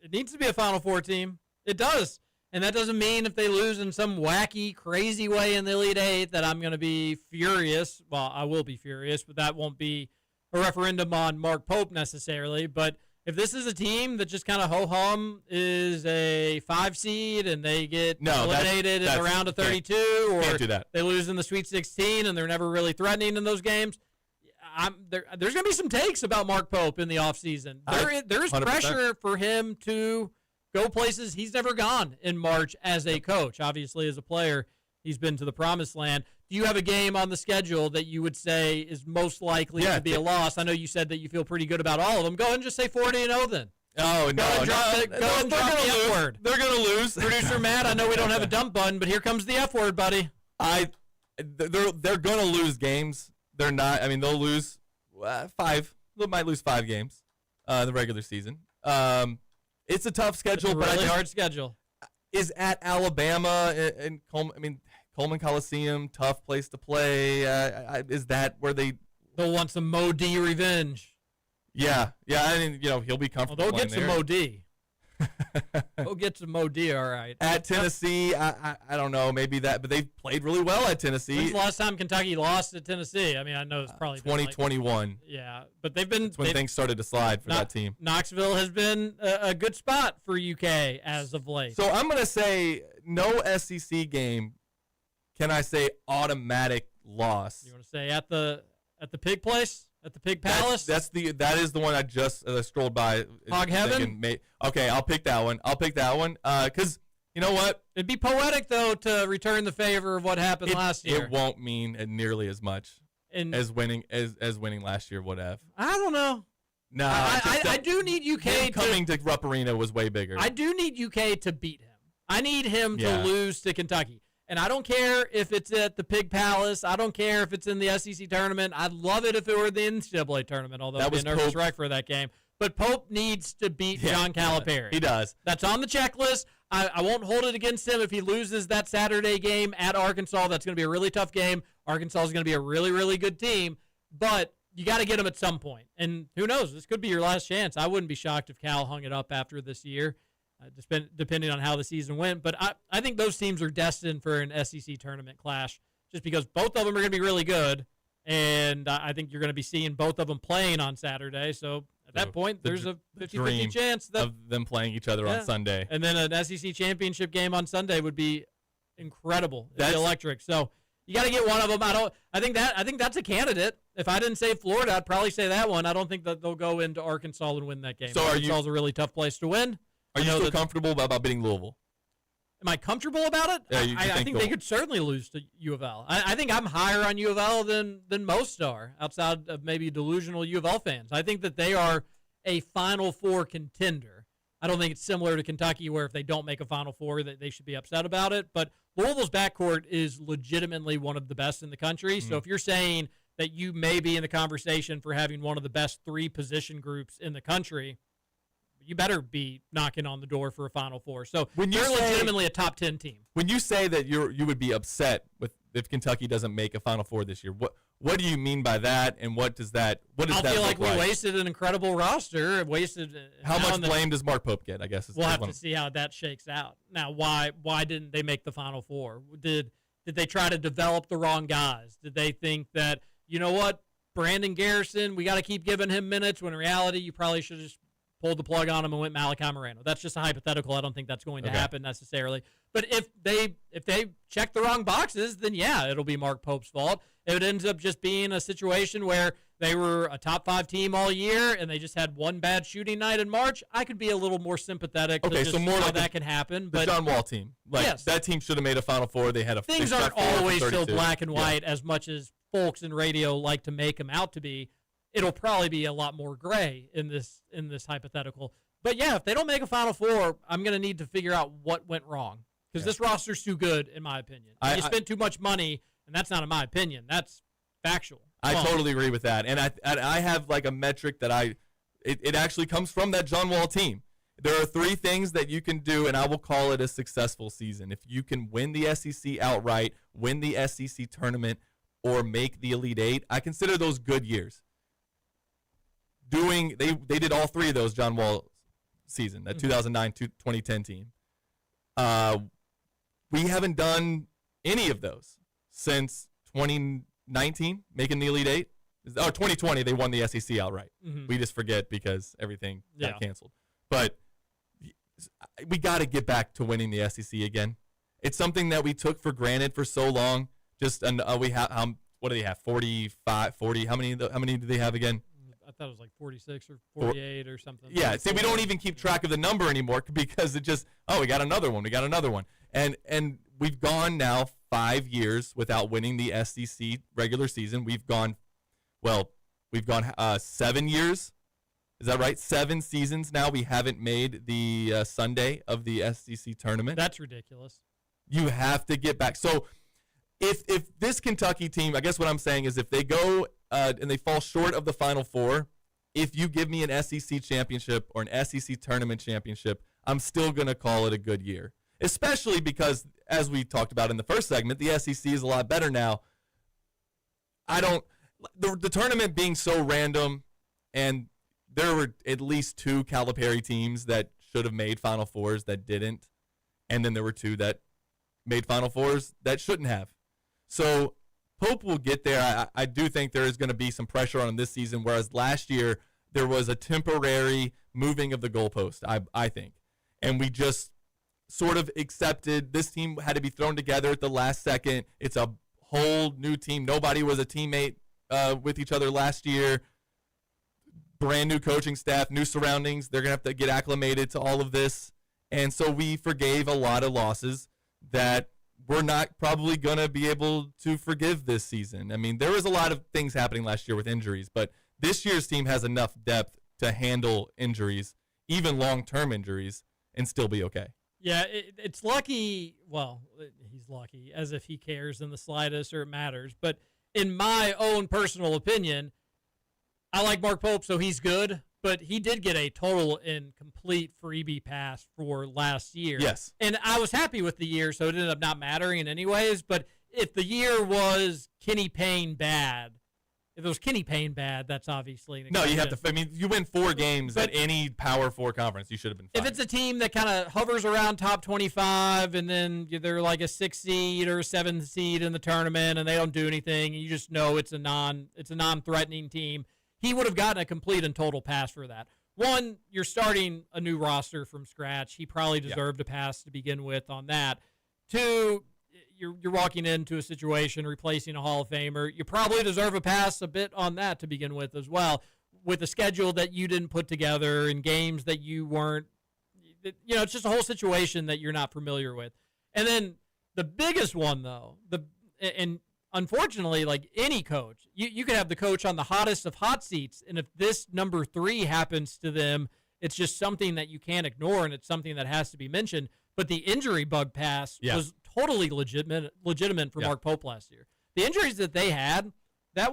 It needs to be a Final Four team. It does. And that doesn't mean if they lose in some wacky, crazy way in the Elite Eight that I'm going to be furious. Well, I will be furious, but that won't be a referendum on Mark Pope necessarily. But if this is a team that just kind of ho-hum is a 5 seed and they get eliminated in the round of 32, or can't do that. They lose in the Sweet 16 and they're never really threatening in those games, there's going to be some takes about Mark Pope in the offseason. There is 100%. pressure for him to go places he's never gone in March as a coach. Obviously, as a player, he's been to the promised land. Do you have a game on the schedule that you would say is most likely to be a loss? I know you said that you feel pretty good about all of them. Go ahead and just say 40-0 then. Oh, no. Go and drop the F word. They're going to lose. Producer Matt, I know we don't have a dump button, but here comes the F word, buddy. They're going to lose games. They're not. I mean, they'll lose 5. They might lose 5 games in the regular season. It's a tough schedule, but really hard schedule. Is at Alabama and Coleman Coliseum, tough place to play. Is that where they'll want some Mo D revenge? Yeah. I mean, he'll be comfortable. They'll get some Mo D. They'll get some Mo D, all right. At Tennessee, I don't know, maybe that, but they've played really well at Tennessee. When's the last time Kentucky lost at Tennessee? I mean, I know it's probably 2021. Yeah, but that's when things started to slide for that team. Knoxville has been a good spot for UK as of late. So I'm going to say no SEC game. Can I say automatic loss? You want to say at the Pig Place? At the Pig Palace? That is the one I just strolled by. Hog Heaven? Okay, I'll pick that one. Because you know what? It'd be poetic, though, to return the favor of what happened last year. It won't mean nearly as much as winning last year would have. I don't know. No, I do need UK coming to Rupp Arena was way bigger. I do need UK to beat him. I need him to lose to Kentucky. And I don't care if it's at the Pig Palace. I don't care if it's in the SEC tournament. I'd love it if it were the NCAA tournament, although I'd be a nervous wreck for that game. but Pope needs to beat John Calipari. He does. That's on the checklist. I won't hold it against him if he loses that Saturday game at Arkansas. That's going to be a really tough game. Arkansas is going to be a really, really good team, but you got to get him at some point. And who knows? This could be your last chance. I wouldn't be shocked if Cal hung it up after this year, depending on how the season went. But I think those teams are destined for an SEC tournament clash just because both of them are going to be really good, and I think you're going to be seeing both of them playing on Saturday. So at that point, there's a 50-50 chance of them playing each other on Sunday. And then an SEC championship game on Sunday would be incredible. It'd be electric. So you got to get one of them. I think that's a candidate. If I didn't say Florida, I'd probably say that one. I don't think that they'll go into Arkansas and win that game. So Arkansas is a really tough place to win. Are you still comfortable about beating Louisville? Am I comfortable about it? Yeah, I think they could certainly lose to U of L. I think I'm higher on U of L than most are, outside of maybe delusional U of L fans. I think that they are a Final Four contender. I don't think it's similar to Kentucky where if they don't make a Final Four, that they should be upset about it. But Louisville's backcourt is legitimately one of the best in the country. So if you're saying that you may be in the conversation for having one of the best 3 position groups in the country, you better be knocking on the door for a Final Four. So they're legitimately a top 10 team. When you say that you would be upset if Kentucky doesn't make a Final Four this year, what do you mean by that, and what does that look like? I feel like we wasted an incredible roster. How much blame does Mark Pope get, I guess? We'll have to see how that shakes out. Now, why didn't they make the Final Four? Did they try to develop the wrong guys? Did they think that, you know what, Brandon Garrison, we got to keep giving him minutes, when in reality you probably should have just pulled the plug on him and went Malachi Moreno? That's just a hypothetical. I don't think that's going to happen necessarily. But if they check the wrong boxes, then yeah, it'll be Mark Pope's fault. If it ends up just being a situation where they were a top 5 team all year and they just had one bad shooting night in March, I could be a little more sympathetic to just more how that can happen. But the John Wall team. Yes. That team should have made a Final Four. They had things aren't always so black and white as much as folks in radio like to make them out to be. It'll probably be a lot more gray in this hypothetical. But yeah, if they don't make a Final Four, I'm going to need to figure out what went wrong, because this roster's too good, in my opinion. You spent too much money, and that's not in my opinion. That's factual. I totally agree with that, and I have like a metric that it actually comes from that John Wall team. There are 3 things that you can do, and I will call it a successful season. If you can win the SEC outright, win the SEC tournament, or make the Elite 8, I consider those good years. They did all 3 of those John Wall season, that 2009-2010 team. We haven't done any of those since 2019, making the Elite 8. Or 2020, they won the SEC outright. We just forget because everything got canceled. But we got to get back to winning the SEC again. It's something that we took for granted for so long. We have what do they have? 45, 40. How many do they have again? I thought it was like 46 or 48 or something. Yeah, see, we don't even keep track of the number anymore because it just, we got another one. And we've gone now 5 years without winning the SEC regular season. We've gone 7 years. Is that right? 7 seasons now we haven't made the Sunday of the SEC tournament. That's ridiculous. You have to get back. So if this Kentucky team, I guess what I'm saying is if they go and they fall short of the Final Four, if you give me an SEC championship or an SEC tournament championship, I'm still going to call it a good year. Especially because, as we talked about in the first segment, the SEC is a lot better now. The tournament being so random, and there were at least 2 Calipari teams that should have made Final Fours that didn't, and then there were 2 that made Final Fours that shouldn't have. So Pope will get there. I do think there is going to be some pressure on him this season, whereas last year there was a temporary moving of the goalpost, I think. And we just sort of accepted this team had to be thrown together at the last second. It's a whole new team. Nobody was a teammate with each other last year. Brand new coaching staff, new surroundings. They're going to have to get acclimated to all of this. And so we forgave a lot of losses that we're not probably going to be able to forgive this season. I mean, there was a lot of things happening last year with injuries, but this year's team has enough depth to handle injuries, even long-term injuries, and still be okay. Yeah, it's lucky. Well, he's lucky, as if he cares in the slightest or it matters. But in my own personal opinion, I like Mark Pope, so he's good. but he did get a total and complete freebie pass for last year. Yes. And I was happy with the year, so it ended up not mattering in any ways. But if the year was Kenny Payne bad, if it was Kenny Payne bad, that's obviously no. You have to. I mean, you win 4 games at any Power 4 conference, you should have been fine. If it's a team that kind of hovers around top 25, and then they're like a 6 seed or a 7 seed in the tournament, and they don't do anything, and you just know it's a non-threatening team, he would have gotten a complete and total pass for that. One, you're starting a new roster from scratch. He probably deserved a pass to begin with on that. Two, you're walking into a situation replacing a Hall of Famer. You probably deserve a pass a bit on that to begin with as well, with a schedule that you didn't put together and games that you weren't, it's just a whole situation that you're not familiar with. And then the biggest one, though, and unfortunately, like any coach, you could have the coach on the hottest of hot seats, and if this number 3 happens to them, it's just something that you can't ignore, and it's something that has to be mentioned. But the injury bug pass was totally legitimate for Mark Pope last year. The injuries that they had, that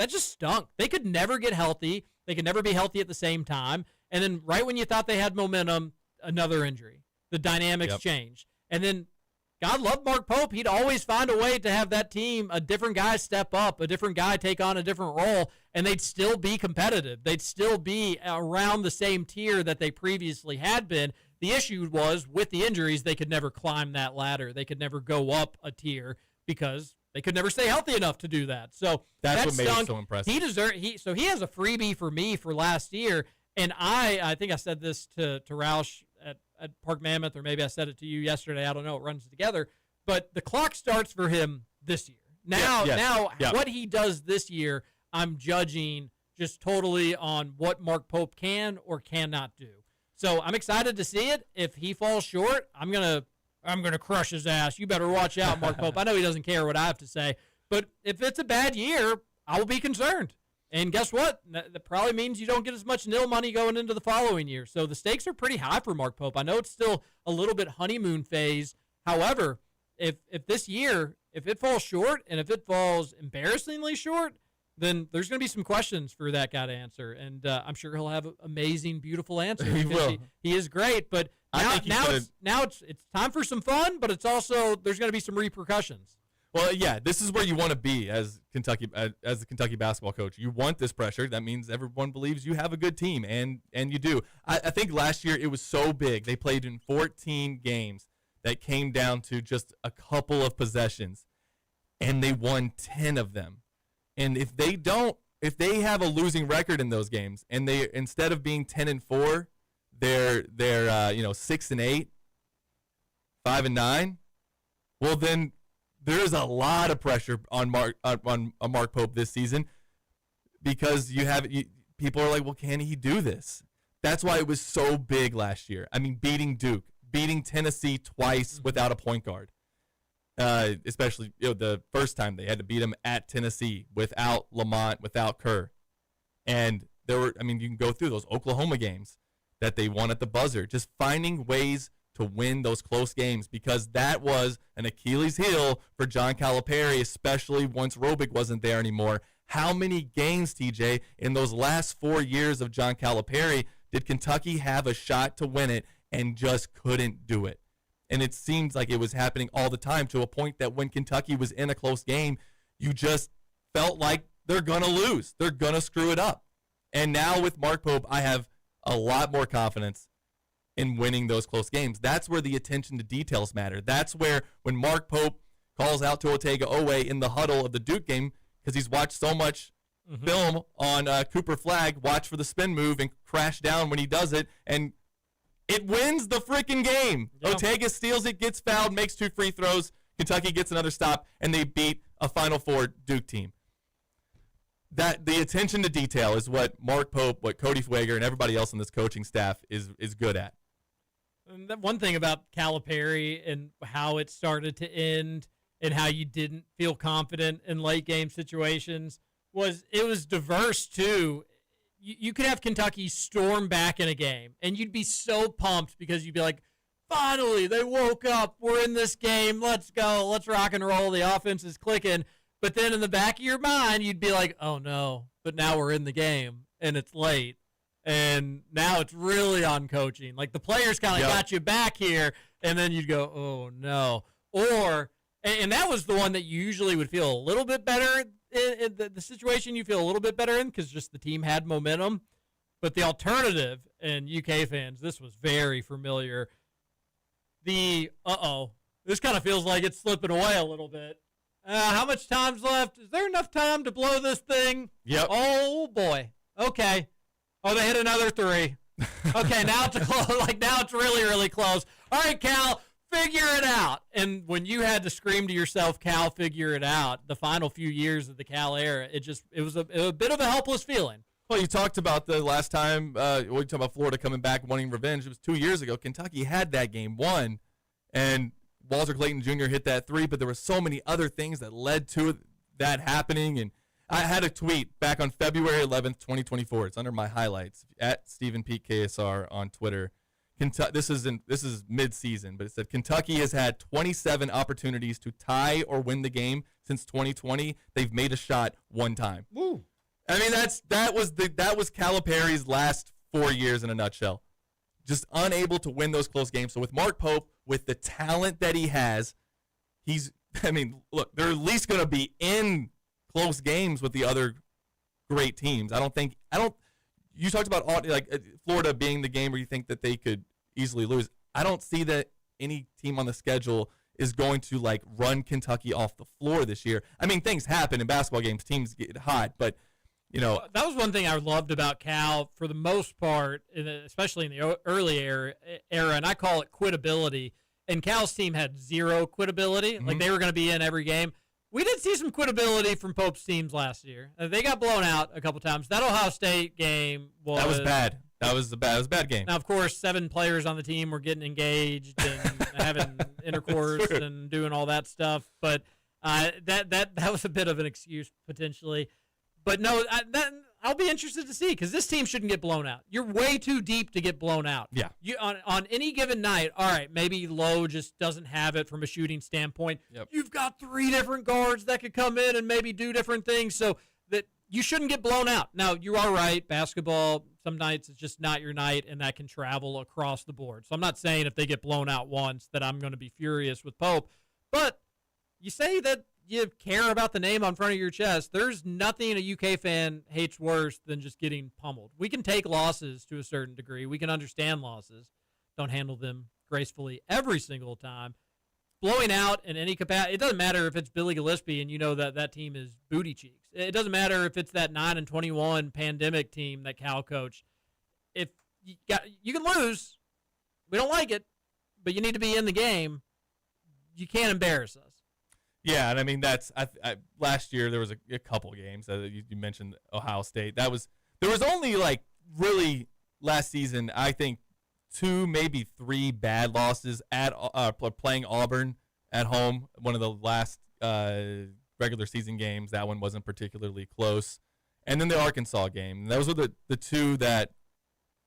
just stunk. They could never get healthy. They could never be healthy at the same time. And then right when you thought they had momentum, another injury. The dynamics changed. And then God love Mark Pope. He'd always find a way to have that team, a different guy step up, a different guy take on a different role, and they'd still be competitive. They'd still be around the same tier that they previously had been. The issue was with the injuries, they could never climb that ladder. They could never go up a tier because they could never stay healthy enough to do that. So that's that what made it so impressive. He has a freebie for me for last year, and I think I said this to Roush at Park Mammoth, or maybe I said it to you yesterday. I don't know. It runs together. But the clock starts for him this year. Now, what he does this year, I'm judging just totally on what Mark Pope can or cannot do. So I'm excited to see it. If he falls short, I'm gonna crush his ass. You better watch out, Mark Pope. I know he doesn't care what I have to say, but if it's a bad year, I will be concerned. And guess what? That probably means you don't get as much nil money going into the following year. So the stakes are pretty high for Mark Pope. I know it's still a little bit honeymoon phase. However, if this year, if it falls short, and if it falls embarrassingly short, then there's going to be some questions for that guy to answer. And I'm sure he'll have amazing, beautiful answers. He will. He is great. But now it's time for some fun, but it's also there's going to be some repercussions. Well, yeah, this is where you want to be as the Kentucky basketball coach. You want this pressure. That means everyone believes you have a good team, and you do. I think last year it was so big. They played in 14 games that came down to just a couple of possessions, and they won 10 of them. And if they have a losing record in those games, and they instead of being 10-4, they're 6-8, 5-9, well then. There is a lot of pressure on Mark Pope this season because people are like, well, can he do this? That's why it was so big last year. I mean, beating Duke, beating Tennessee twice without a point guard, especially the first time they had to beat him at Tennessee without Lamont, without Kerr, and you can go through those Oklahoma games that they won at the buzzer, just finding ways to win those close games, because that was an Achilles heel for John Calipari, especially once Robic wasn't there anymore. How many games, TJ, in those last 4 years of John Calipari did Kentucky have a shot to win it and just couldn't do it? And it seems like it was happening all the time, to a point that when Kentucky was in a close game, you just felt like they're going to lose. They're going to screw it up. And now with Mark Pope, I have a lot more confidence in winning those close games. That's where the attention to details matter. That's where when Mark Pope calls out to Otega Owe in the huddle of the Duke game, because he's watched so much film on Cooper Flagg, watch for the spin move and crash down when he does it, and it wins the freaking game. Yep. Otega steals it, gets fouled, makes 2 free throws. Kentucky gets another stop, and they beat a Final Four Duke team. That the attention to detail is what Mark Pope, what Cody Fueger, and everybody else on this coaching staff is good at. And that one thing about Calipari and how it started to end and how you didn't feel confident in late game situations was it was diverse too. You could have Kentucky storm back in a game and you'd be so pumped because you'd be like, finally, they woke up. We're in this game. Let's go. Let's rock and roll. The offense is clicking. But then in the back of your mind, you'd be like, oh no, but now we're in the game and it's late. And now it's really on coaching. Like the players kind of got you back here, and then you'd go, oh, no. Or, and that was the one that you usually would feel a little bit better in the situation you feel a little bit better in because just the team had momentum. But the alternative, and UK fans, this was very familiar. This kind of feels like it's slipping away a little bit. How much time's left? Is there enough time to blow this thing? Yep. Oh, boy. Okay. Oh, they hit another 3. Okay, now it's close. Like now it's really, really close. All right, Cal, figure it out. And when you had to scream to yourself, Cal, figure it out, the final few years of the Cal era, it was a bit of a helpless feeling. Well, you talked about the last time, we talked about Florida coming back wanting revenge. It was 2 years ago. Kentucky had that game won, and Walter Clayton Jr. hit that 3, but there were so many other things that led to that happening. And I had a tweet back on February 11th, 2024. It's under my highlights at Stephen Peak KSR on Twitter. This is mid-season, but it said Kentucky has had 27 opportunities to tie or win the game since 2020. They've made a shot one time. Woo. I mean, that was Calipari's last 4 years in a nutshell. Just unable to win those close games. So with Mark Pope, with the talent that he has, look, they're at least going to be in close games with the other great teams. You talked about Florida being the game where you think that they could easily lose. I don't see that any team on the schedule is going to run Kentucky off the floor this year. I mean, things happen in basketball games. Teams get hot, but that was one thing I loved about Cal for the most part, especially in the early era, and I call it quitability. And Cal's team had zero quitability. Mm-hmm. Like they were going to be in every game. We did see some quitability from Pope's teams last year. They got blown out a couple times. That Ohio State game was bad. That was a bad game. Now, of course, 7 players on the team were getting engaged and having intercourse and doing all that stuff. But that was a bit of an excuse potentially. But no, I'll be interested to see because this team shouldn't get blown out. You're way too deep to get blown out. Yeah. On any given night, all right, maybe Lowe just doesn't have it from a shooting standpoint. Yep. You've got 3 different guards that could come in and maybe do different things so that you shouldn't get blown out. Now, you are right. Basketball, some nights it's just not your night, and that can travel across the board. So I'm not saying if they get blown out once that I'm going to be furious with Pope. But you say that you care about the name on front of your chest. There's nothing a UK fan hates worse than just getting pummeled. We can take losses to a certain degree. We can understand losses. Don't handle them gracefully every single time. Blowing out in any capacity, it doesn't matter if it's Billy Gillispie and you know that team is booty cheeks. It doesn't matter if it's that 9-21 pandemic team that Cal coached. If you can lose, we don't like it, but you need to be in the game. You can't embarrass us. Yeah, and I mean last year there was a couple games that you mentioned Ohio State. There was only really last season I think 2 maybe 3 bad losses at playing Auburn at home. One of the last regular season games. That one wasn't particularly close, and then the Arkansas game. Those were the 2 that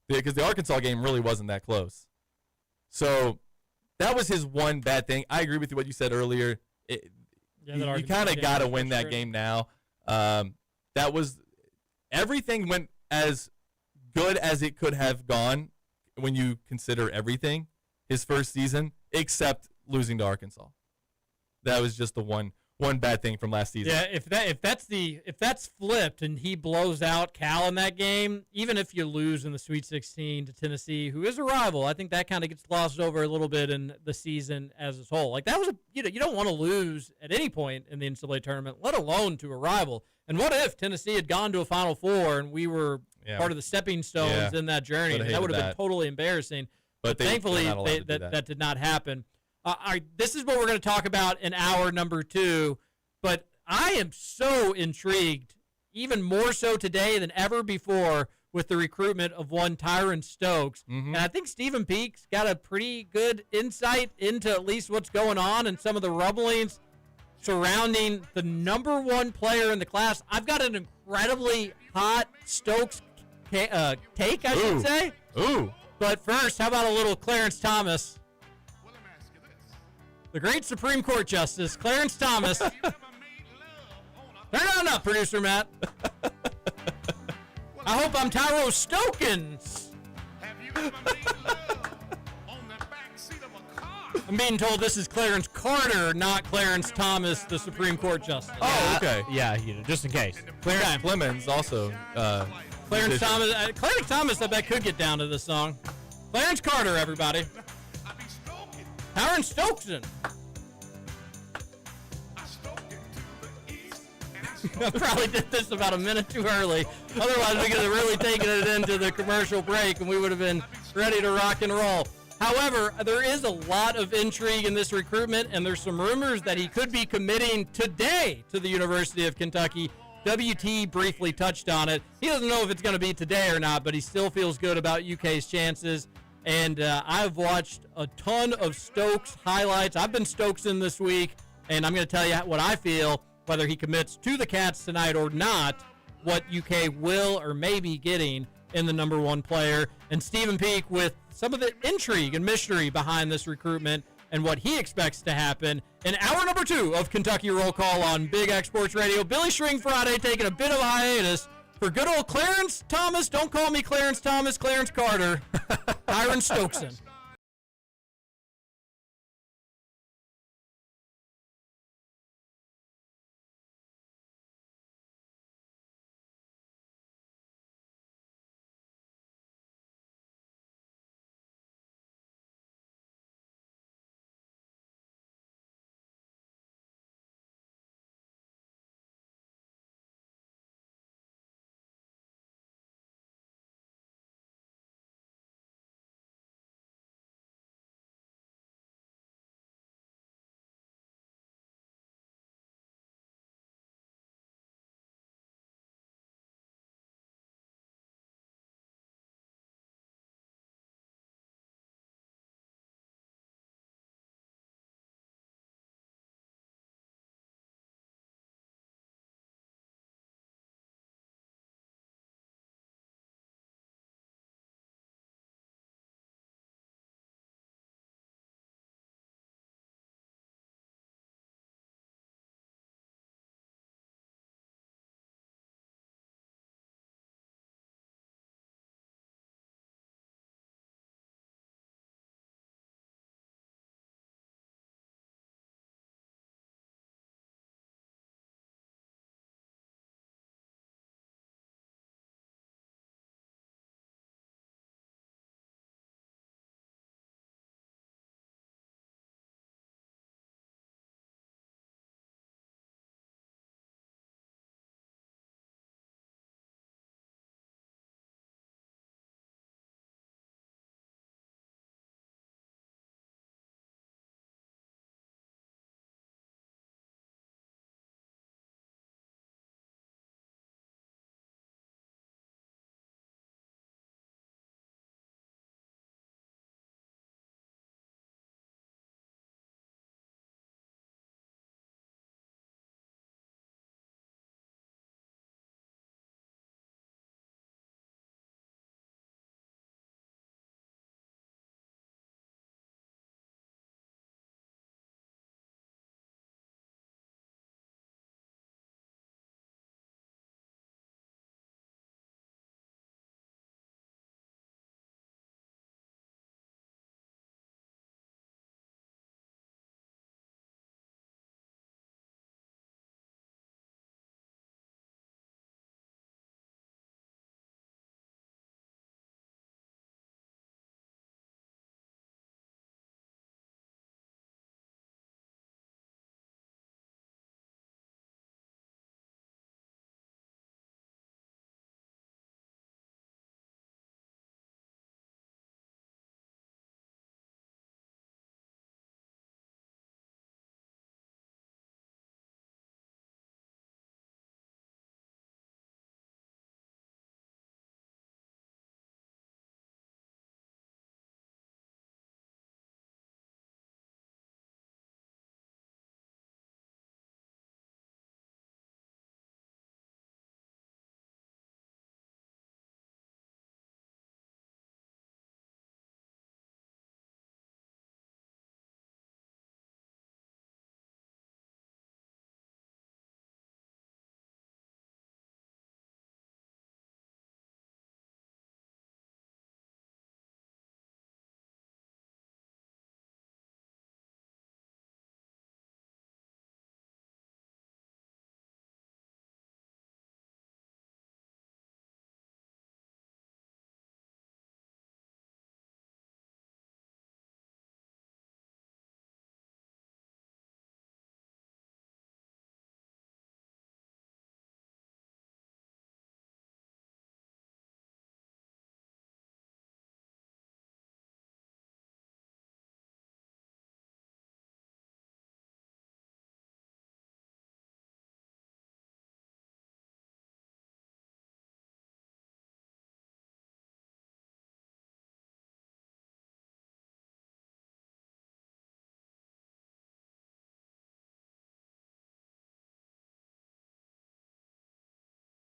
because the Arkansas game really wasn't that close. So that was his one bad thing. I agree with you what you said earlier. You kind of got to win that game now. That was everything went as good as it could have gone when you consider everything his first season, except losing to Arkansas. That was just the one bad thing from last season. Yeah, if that's flipped and he blows out Cal in that game, even if you lose in the Sweet 16 to Tennessee, who is a rival, I think that kind of gets glossed over a little bit in the season as a whole. Like that was you don't want to lose at any point in the NCAA tournament, let alone to a rival. And what if Tennessee had gone to a Final Four and we were part of the stepping stones in that journey? That would have been totally embarrassing. But thankfully, that did not happen. All right, this is what we're going to talk about in hour number 2, but I am so intrigued, even more so today than ever before, with the recruitment of one Tyron Stokes. Mm-hmm. And I think Stephen Peak's got a pretty good insight into at least what's going on and some of the rumblings surrounding the number 1 player in the class. I've got an incredibly hot Stokes take, I should say. Ooh. But first, how about a little Clarence Thomas? The great Supreme Court Justice, Clarence Thomas. Turn on up, Producer Matt. All I hope I'm Tyro Stokins. I'm being told this is Clarence Carter, not Clarence Thomas, the Supreme Court Justice. Oh, okay. Yeah, just in case. Clarence Clemens also. Clarence Thomas, I bet could get down to this song. Clarence Carter, everybody. Tyron Stokesen. I probably did this about a minute too early. Otherwise, we could have really taken it into the commercial break, and we would have been ready to rock and roll. However, there is a lot of intrigue in this recruitment, and there's some rumors that he could be committing today to the University of Kentucky. WT briefly touched on it. He doesn't know if it's going to be today or not, but he still feels good about UK's chances. And I've watched a ton of Stokes highlights. I've been Stokesen this week, and I'm going to tell you what I feel, whether he commits to the Cats tonight or not, what UK will or may be getting in the number one player. And Stephen Peak with some of the intrigue and mystery behind this recruitment and what he expects to happen in hour number 2 of Kentucky Roll Call on Big X Sports Radio. Billy String Friday taking a bit of a hiatus for good old Clarence Thomas. Don't call me Clarence Thomas, Clarence Carter. Tyron Stokesen.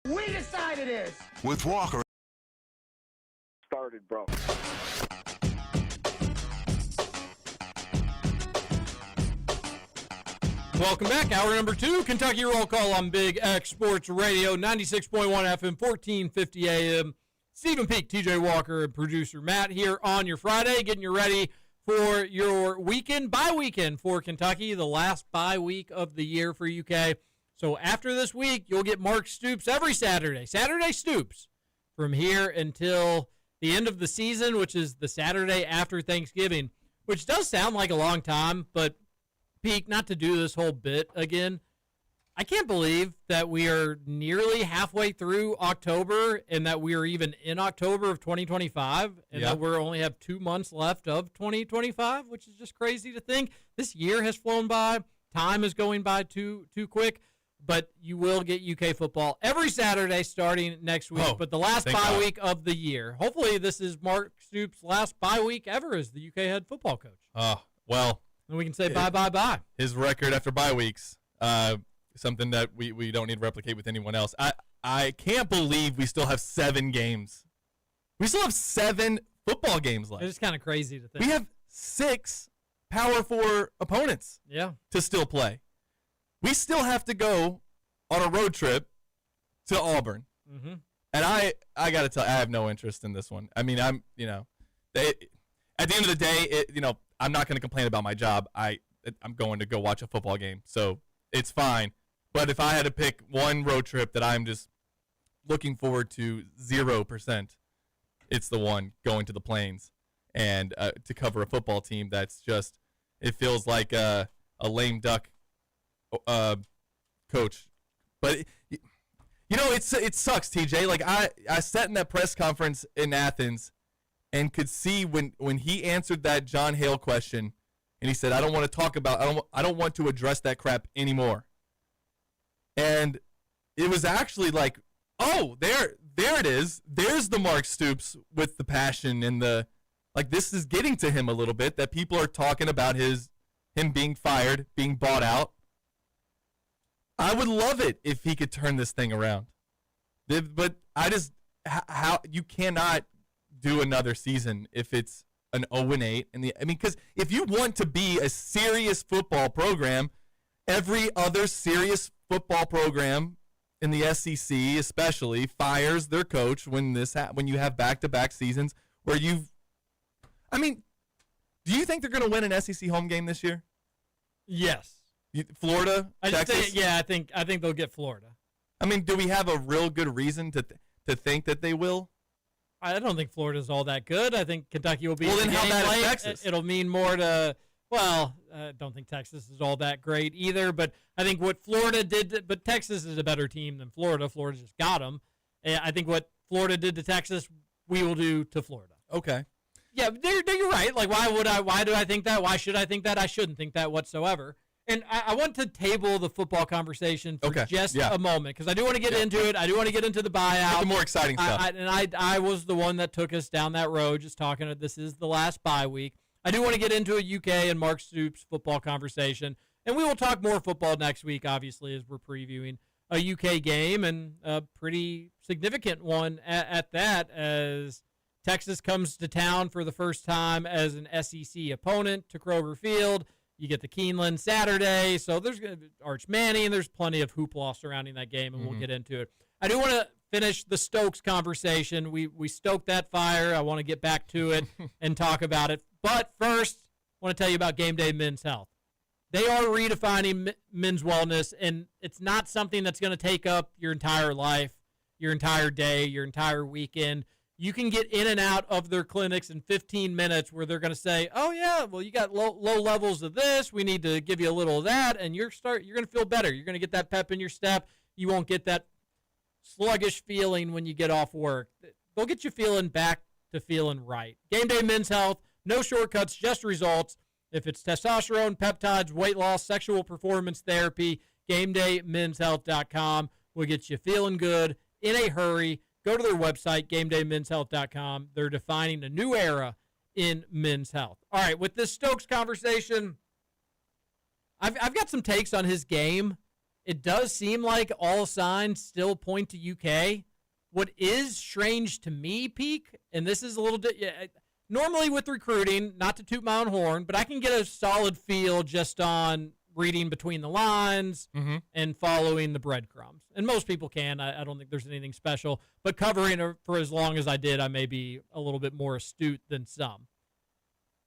We decide it is. With Walker. Started, bro. Welcome back. Hour number 2, Kentucky Roll Call on Big X Sports Radio, 96.1 FM, 1450 AM. Stephen Peak, TJ Walker, and producer Matt here on your Friday, getting you ready for your bye weekend for Kentucky, the last bye week of the year for UK. So after this week, you'll get Mark Stoops every Saturday. Saturday Stoops from here until the end of the season, which is the Saturday after Thanksgiving, which does sound like a long time, but Peak, not to do this whole bit again, I can't believe that we are nearly halfway through October and that we are even in October of 2025 and that we only have 2 months left of 2025, which is just crazy to think. This year has flown by. Time is going by too quick. But you will get UK football every Saturday starting next week. But the last bye week of the year. Hopefully this is Mark Stoops' last bye week ever as the UK head football coach. Well. And we can say bye. His record after bye weeks, something that we don't need to replicate with anyone else. I can't believe we still have 7 games. We still have 7 football games left. It's just kind of crazy to think. We have 6 Power 4 opponents to still play. We still have to go on a road trip to Auburn. Mm-hmm. And I got to tell you, I have no interest in this one. I mean, at the end of the day, I'm not going to complain about my job. I'm going to go watch a football game, so it's fine. But if I had to pick one road trip that I'm just looking forward to 0%, it's the one going to the Plains and to cover a football team that's just, it feels like a lame duck coach. But it sucks, TJ. Like I sat in that press conference in Athens and could see when he answered that John Hale question, and he said, I don't want to talk about, I don't want to address that crap anymore. And it was actually like, oh, there it is. There's the Mark Stoops with the passion and this is getting to him a little bit, that people are talking about him being fired, being bought out. I would love it if he could turn this thing around. But how you cannot do another season if it's an 0-8 because if you want to be a serious football program, every other serious football program in the SEC especially fires their coach when you have back-to-back seasons where do you think they're going to win an SEC home game this year? Yes. Florida, Texas? I think they'll get Florida. I mean, do we have a real good reason to think that they will? I don't think Florida's all that good. I think Kentucky will be. Well, then how bad is Texas? It'll mean more to. Well, I don't think Texas is all that great either. But I think what Florida did. But Texas is a better team than Florida. Florida just got them. And I think what Florida did to Texas, we will do to Florida. Okay. Yeah, you're right. Like, why do I think that? Why should I think that? I shouldn't think that whatsoever. And I want to table the football conversation for just a moment because I do want to get into it. I do want to get into the buyout. Get the more exciting stuff. I was the one that took us down that road just talking. This is the last bye week. I do want to get into a UK and Mark Stoops football conversation. And we will talk more football next week, obviously, as we're previewing a UK game and a pretty significant one at that as Texas comes to town for the first time as an SEC opponent to Kroger Field. You get the Keeneland Saturday, so there's going to be Arch Manning, and there's plenty of hoopla surrounding that game, and we'll get into it. I do want to finish the Stokes conversation. We stoked that fire. I want to get back to it and talk about it. But first, I want to tell you about Gameday Men's Health. They are redefining men's wellness, and it's not something that's going to take up your entire life, your entire day, your entire weekend. You can get in and out of their clinics in 15 minutes where they're going to say, oh, yeah, well, you got low levels of this. We need to give you a little of that, and you're going to feel better. You're going to get that pep in your step. You won't get that sluggish feeling when you get off work. They'll get you feeling back to feeling right. Gameday Men's Health, no shortcuts, just results. If it's testosterone, peptides, weight loss, sexual performance therapy, GameDayMen'sHealth.com will get you feeling good in a hurry. Go to their website, GameDayMen'sHealth.com. They're defining a new era in men's health. All right, with this Stokes conversation, I've got some takes on his game, it does seem like all signs still point to UK. What is strange to me, Peak, and this is a little bit, normally with recruiting, not to toot my own horn, but I can get a solid feel just on reading between the lines and following the breadcrumbs. And most people can. I don't think there's anything special. But covering it for as long as I did, I may be a little bit more astute than some.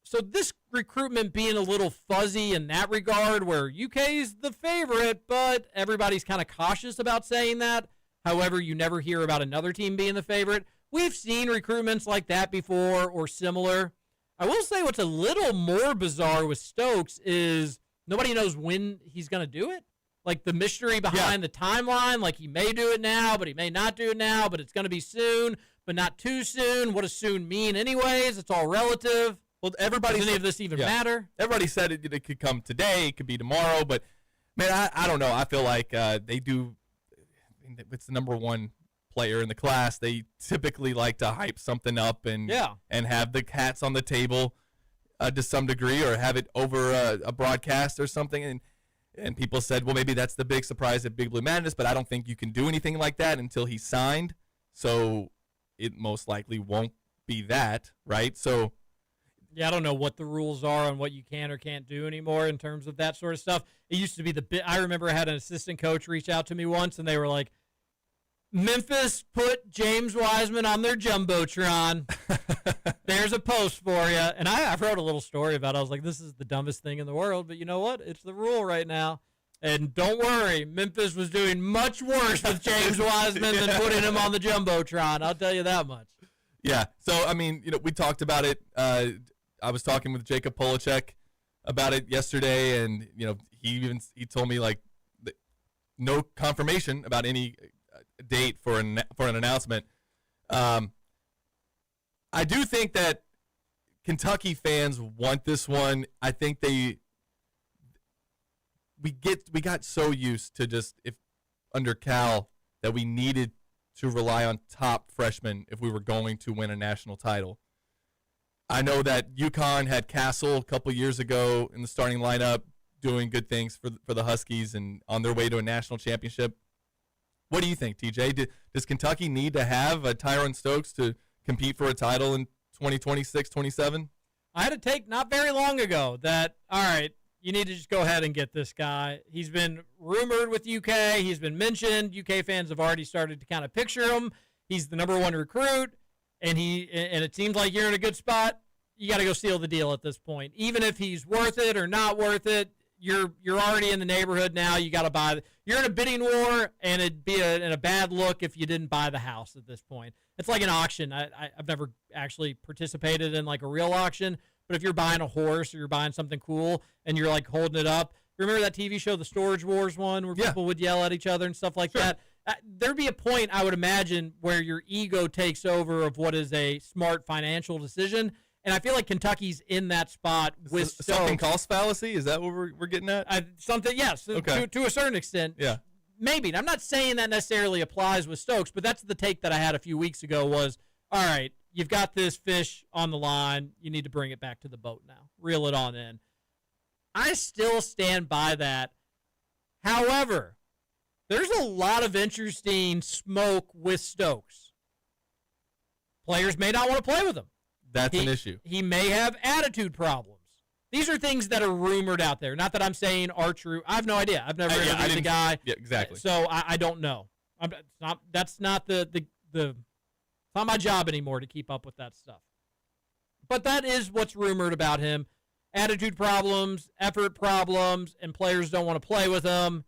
So this recruitment being a little fuzzy in that regard, where UK's the favorite, but everybody's kind of cautious about saying that. However, you never hear about another team being the favorite. We've seen recruitments like that before or similar. I will say what's a little more bizarre with Stokes is nobody knows when he's going to do it. Like the mystery behind the timeline, like he may do it now, but he may not do it now, but it's going to be soon, but not too soon. What does soon mean anyways? It's all relative. Well, Does any of this even matter? Everybody said it could come today, it could be tomorrow, but man, I don't know. I feel like they do. It's the number one player in the class. They typically like to hype something up and have the cats on the table to some degree, or have it over a broadcast or something. And people said, well, maybe that's the big surprise at Big Blue Madness, but I don't think you can do anything like that until he's signed. So it most likely won't be that, right? So. Yeah, I don't know what the rules are on what you can or can't do anymore in terms of that sort of stuff. It used to be I remember I had an assistant coach reach out to me once, and they were like, Memphis put James Wiseman on their Jumbotron. There's a post for you. And I wrote a little story about it. I was like, this is the dumbest thing in the world, but you know what? It's the rule right now. And don't worry, Memphis was doing much worse with James Wiseman than putting him on the Jumbotron. I'll tell you that much. Yeah. So, I mean, we talked about it. I was talking with Jacob Polacek about it yesterday, and he told me like no confirmation about any date for an announcement. I do think that Kentucky fans want this one. I think we got so used to just if under Cal that we needed to rely on top freshmen if we were going to win a national title. I know that UConn had Castle a couple years ago in the starting lineup doing good things for the Huskies and on their way to a national championship. What do you think, TJ? Does Kentucky need to have a Tyrone Stokes to compete for a title in 2026, 27? I had a take not very long ago that, all right, you need to just go ahead and get this guy. He's been rumored with UK. He's been mentioned. UK fans have already started to kind of picture him. He's the number one recruit. And it seems like you're in a good spot. You got to go seal the deal at this point. Even if he's worth it or not worth it, you're already in the neighborhood now. You got to buy. You're in a bidding war, and it'd be in a bad look if you didn't buy the house at this point. It's like an auction. I've never actually participated in like a real auction, but if you're buying a horse or you're buying something cool and you're like holding it up, remember that TV show, the Storage Wars one, where people would yell at each other and stuff like that? There'd be a point, I would imagine, where your ego takes over of what is a smart financial decision. And I feel like Kentucky's in that spot with Stokes. Something cost fallacy? Is that what we're getting at? Something, yes. Okay. To a certain extent. Yeah. Maybe. And I'm not saying that necessarily applies with Stokes, but that's the take that I had a few weeks ago was, all right, you've got this fish on the line. You need to bring it back to the boat now. Reel it on in. I still stand by that. However, there's a lot of interesting smoke with Stokes. Players may not want to play with him. That's an issue. He may have attitude problems. These are things that are rumored out there. Not that I'm saying are true. I have no idea. I've never interviewed the guy. Yeah, exactly. So I don't know. That's not it's not my job anymore to keep up with that stuff. But that is what's rumored about him. Attitude problems, effort problems, and players don't want to play with him.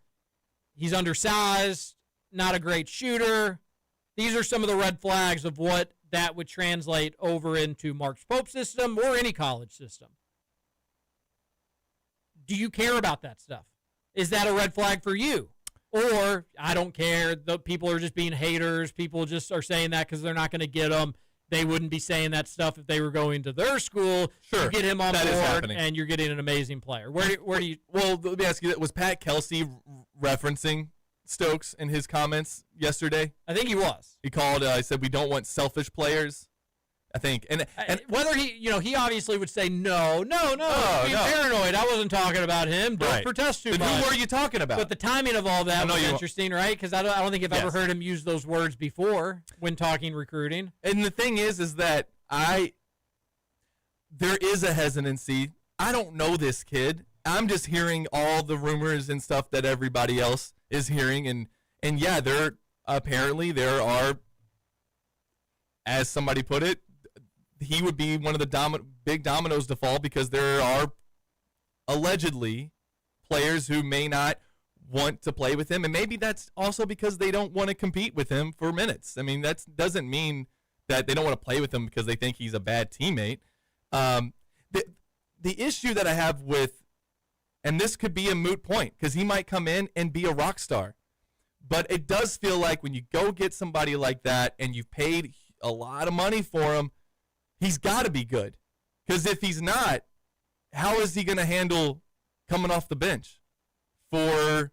He's undersized, not a great shooter. These are some of the red flags of what that would translate over into Mark Pope's system or any college system. Do you care about that stuff? Is that a red flag for you? Or, I don't care, the people are just being haters. People just are saying that because they're not going to get them. They wouldn't be saying that stuff if they were going to their school. Sure. You get him on board, and you're getting an amazing player. Where do you? Well, let me ask you, was Pat Kelsey referencing Stokes in his comments yesterday? I think he was. He called, he said, we don't want selfish players. I think. And whether he obviously would say no, being paranoid. I wasn't talking about him. Don't protest too much. Who were you talking about? But the timing of all that was interesting, right? Because I don't think I've ever heard him use those words before when talking recruiting. And the thing is that there is a hesitancy. I don't know this kid. I'm just hearing all the rumors and stuff that everybody else is hearing, and yeah, there are, as somebody put it, he would be one of the big dominoes to fall because there are allegedly players who may not want to play with him, and maybe that's also because they don't want to compete with him for minutes. I mean, that doesn't mean that they don't want to play with him because they think he's a bad teammate. The issue that I have with, and this could be a moot point because he might come in and be a rock star, but it does feel like when you go get somebody like that and you've paid a lot of money for him, he's got to be good. Because if he's not, how is he going to handle coming off the bench for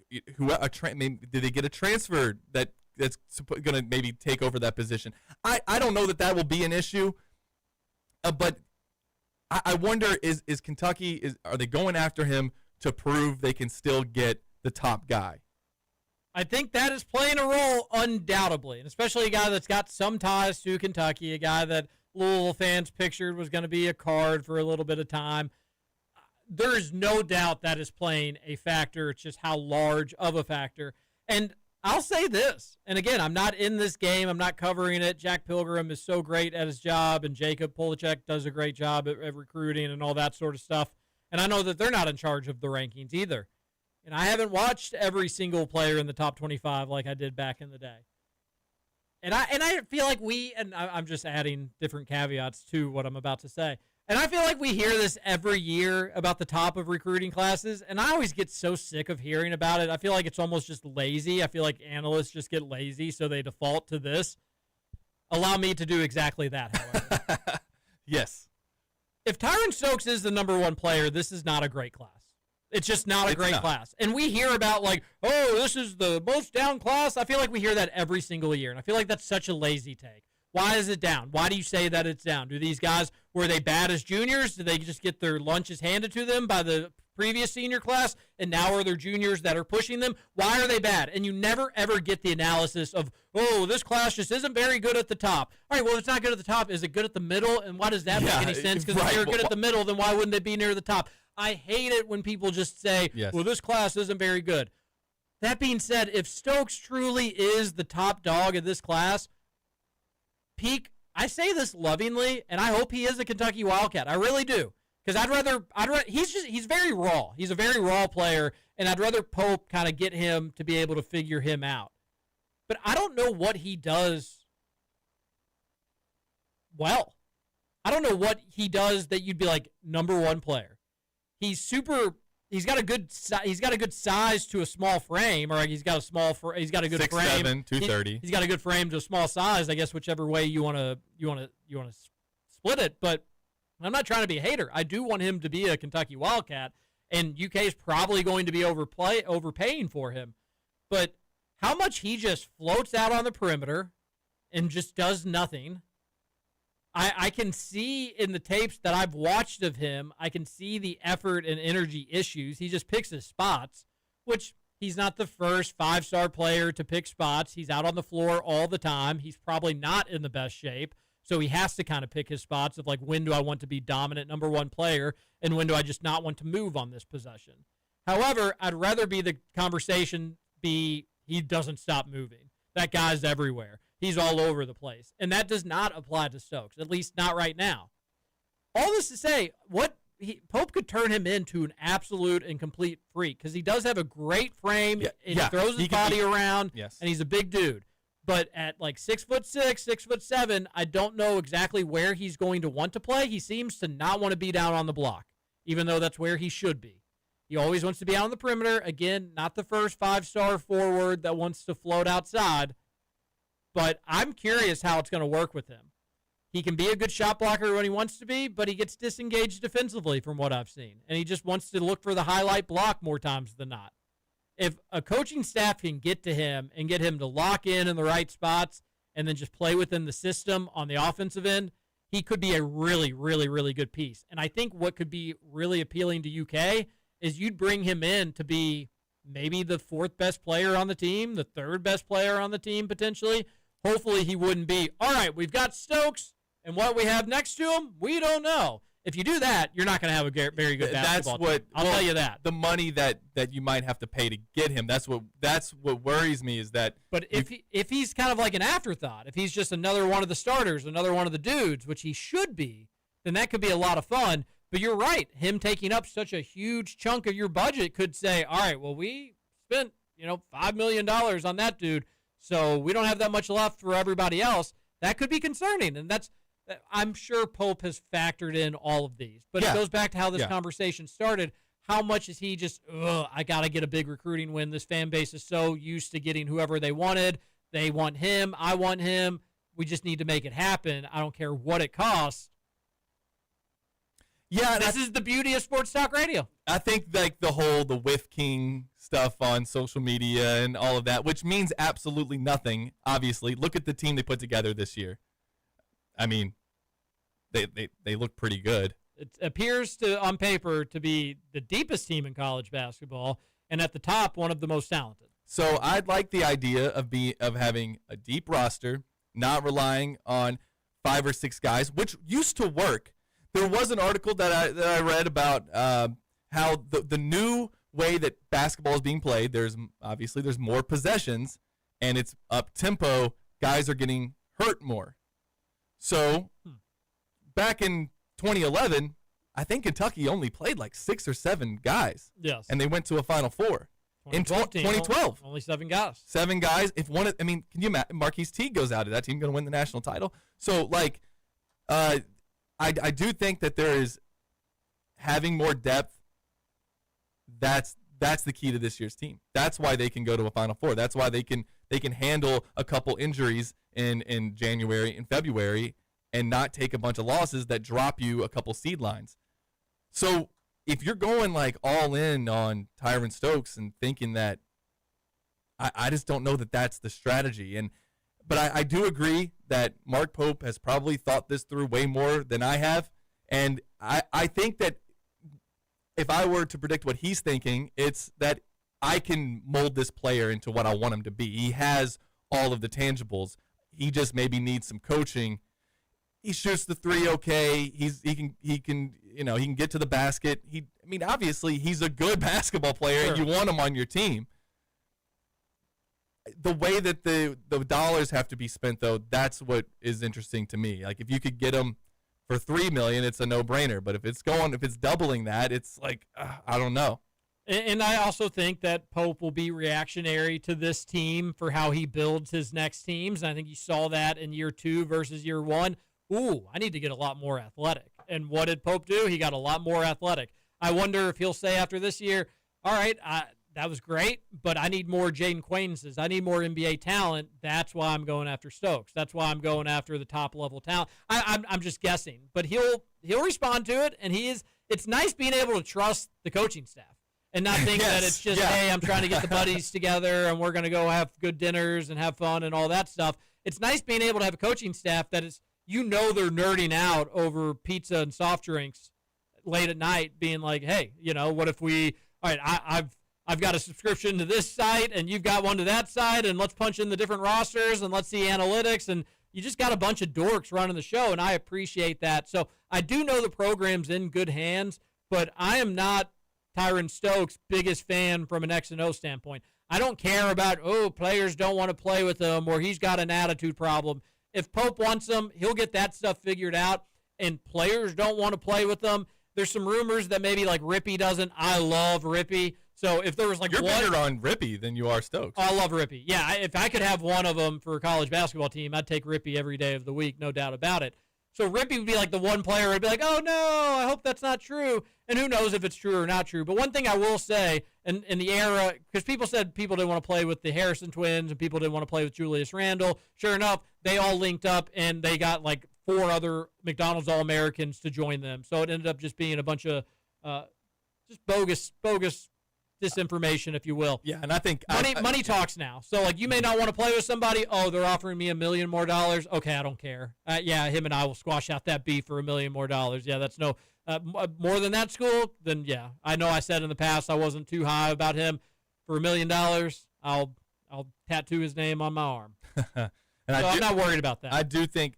did they get a transfer that's going to maybe take over that position? I don't know that will be an issue, but I wonder, is Kentucky, are they going after him to prove they can still get the top guy? I think that is playing a role undoubtedly, and especially a guy that's got some ties to Kentucky, a guy that Louisville fans pictured was going to be a card for a little bit of time. There is no doubt that is playing a factor. It's just how large of a factor. And I'll say this, and again, I'm not in this game. I'm not covering it. Jack Pilgrim is so great at his job, and Jacob Polachek does a great job at recruiting and all that sort of stuff. And I know that they're not in charge of the rankings either. And I haven't watched every single player in the top 25 like I did back in the day. And I feel like I'm just adding different caveats to what I'm about to say. And I feel like we hear this every year about the top of recruiting classes, and I always get so sick of hearing about it. I feel like it's almost just lazy. I feel like analysts just get lazy, so they default to this. Allow me to do exactly that, however. Yes. If Tyron Stokes is the number one player, this is not a great class. It's just not a great class. And we hear about this is the most down class. I feel like we hear that every single year, and I feel like that's such a lazy take. Why is it down? Why do you say that it's down? Do these guys, were they bad as juniors? Did they just get their lunches handed to them by the previous senior class, and now are there juniors that are pushing them? Why are they bad? And you never, ever get the analysis of, this class just isn't very good at the top. All right, well, if it's not good at the top, is it good at the middle? And why does that make any sense? Because if you're good at the middle, then why wouldn't they be near the top? I hate it when people just say, this class isn't very good. That being said, if Stokes truly is the top dog of this class, I say this lovingly, and I hope he is a Kentucky Wildcat. I really do. Because he's very raw. He's a very raw player, and I'd rather Pope kind of get him to be able to figure him out. But I don't know what he does well. I don't know what he does that you'd be like, number one player. He's got a good size to a small frame, or he's got a good 6'7", frame. 230. He's got a good frame to a small size, I guess, whichever way you want to split it. But I'm not trying to be a hater. I do want him to be a Kentucky Wildcat, and UK is probably going to be overpaying for him. But how much he just floats out on the perimeter and just does nothing. I can see in the tapes that I've watched of him, I can see the effort and energy issues. He just picks his spots, which he's not the first five-star player to pick spots. He's out on the floor all the time. He's probably not in the best shape, so he has to kind of pick his spots of when do I want to be dominant number one player and when do I just not want to move on this possession. However, I'd rather be the conversation be he doesn't stop moving. That guy's everywhere. He's all over the place. And that does not apply to Stokes, at least not right now. All this to say, Pope could turn him into an absolute and complete freak because he does have a great frame and he throws his body around, and he's a big dude. But at 6'6", 6'7", I don't know exactly where he's going to want to play. He seems to not want to be down on the block, even though that's where he should be. He always wants to be out on the perimeter. Again, not the first five-star forward that wants to float outside. But I'm curious how it's going to work with him. He can be a good shot blocker when he wants to be, but he gets disengaged defensively from what I've seen. And he just wants to look for the highlight block more times than not. If a coaching staff can get to him and get him to lock in the right spots, and then just play within the system on the offensive end, he could be a really, really, really good piece. And I think what could be really appealing to UK is you'd bring him in to be maybe the fourth best player on the team, the third best player on the team potentially. Hopefully he wouldn't be, all right, we've got Stokes, and what we have next to him, we don't know. If you do that, you're not going to have a very good basketball team. I'll tell you that. The money that you might have to pay to get him, that's what worries me is that. But if he's kind of like an afterthought, if he's just another one of the starters, another one of the dudes, which he should be, then that could be a lot of fun. But you're right. Him taking up such a huge chunk of your budget could say, all right, well, we spent $5 million on that dude, so we don't have that much left for everybody else. That could be concerning, and I'm sure Pope has factored in all of these. But it goes back to how this conversation started. How much is he just, I got to get a big recruiting win. This fan base is so used to getting whoever they wanted. They want him. I want him. We just need to make it happen. I don't care what it costs. Yeah, this is the beauty of Sports Talk Radio. I think like the Whiff King stuff on social media and all of that, which means absolutely nothing, obviously. Look at the team they put together this year. I mean, they look pretty good. It appears to, on paper, to be the deepest team in college basketball, and at the top, one of the most talented. So I'd like the idea of having a deep roster, not relying on 5 or 6 guys, which used to work. There was an article that I read about how the new way that basketball is being played. There's more possessions, and it's up tempo. Guys are getting hurt more. So back in 2011, I think Kentucky only played like 6 or 7 guys. Yes. And they went to a Final Four. In 2012. Only 7 guys. 7 guys. Can you imagine? Marquise Teague goes out. Is that team going to win the national title? So, I do think that there is having more depth. That's the key to this year's team. That's why they can go to a Final Four. That's why they can handle a couple injuries in January and February and not take a bunch of losses that drop you a couple seed lines. So if you're going like all in on Tyron Stokes and thinking that, I just don't know that that's the strategy. But I do agree that Mark Pope has probably thought this through way more than I have. And I think that if I were to predict what he's thinking, it's that I can mold this player into what I want him to be. He has all of the tangibles. He just maybe needs some coaching. He shoots the 3 okay. He can get to the basket. Obviously he's a good basketball player. Sure. And you want him on your team. The way that the dollars have to be spent, though, that's what is interesting to me. Like if you could get him for $3 million, it's a no-brainer. But if it's doubling that, it's like I don't know. And I also think that Pope will be reactionary to this team for how he builds his next teams. And I think you saw that in year 2 versus year 1. Ooh, I need to get a lot more athletic. And what did Pope do? He got a lot more athletic. I wonder if he'll say after this year, all right, that was great, but I need more Jaden Quainses. I need more NBA talent. That's why I'm going after Stokes. That's why I'm going after the top-level talent. I'm just guessing. But he'll respond to it, and it's nice being able to trust the coaching staff. And not think that it's just, hey, I'm trying to get the buddies together and we're going to go have good dinners and have fun and all that stuff. It's nice being able to have a coaching staff that is, they're nerding out over pizza and soft drinks late at night, being like, hey, what if all right, I've got a subscription to this site and you've got one to that site, and let's punch in the different rosters and let's see analytics, and you just got a bunch of dorks running the show, and I appreciate that. So I do know the program's in good hands, but I am not Tyron Stokes' biggest fan from an X and O standpoint. I don't care about, players don't want to play with him or he's got an attitude problem. If Pope wants him, he'll get that stuff figured out, and players don't want to play with him. There's some rumors that maybe like Rippey doesn't. I love Rippey. So if there was like You're better on Rippey than you are Stokes. I love Rippey. Yeah, if I could have one of them for a college basketball team, I'd take Rippey every day of the week, no doubt about it. So Rippey would be like the one player I'd be like, oh, no, I hope that's not true. And who knows if it's true or not true. But one thing I will say, in the era, because people said people didn't want to play with the Harrison twins and people didn't want to play with Julius Randle. Sure enough, they all linked up and they got like 4 other McDonald's All-Americans to join them. So it ended up just being a bunch of just bogus disinformation, if you will. Yeah, and I think money talks now. So, like, you may not want to play with somebody. Oh, they're offering me $1 million more. Okay, I don't care. Yeah, him and I will squash out that beef for $1 million more. Yeah, that's no more than that school. Then yeah, I know I said in the past I wasn't too high about him. For $1 million, I'll tattoo his name on my arm. I'm not worried about that. I do think,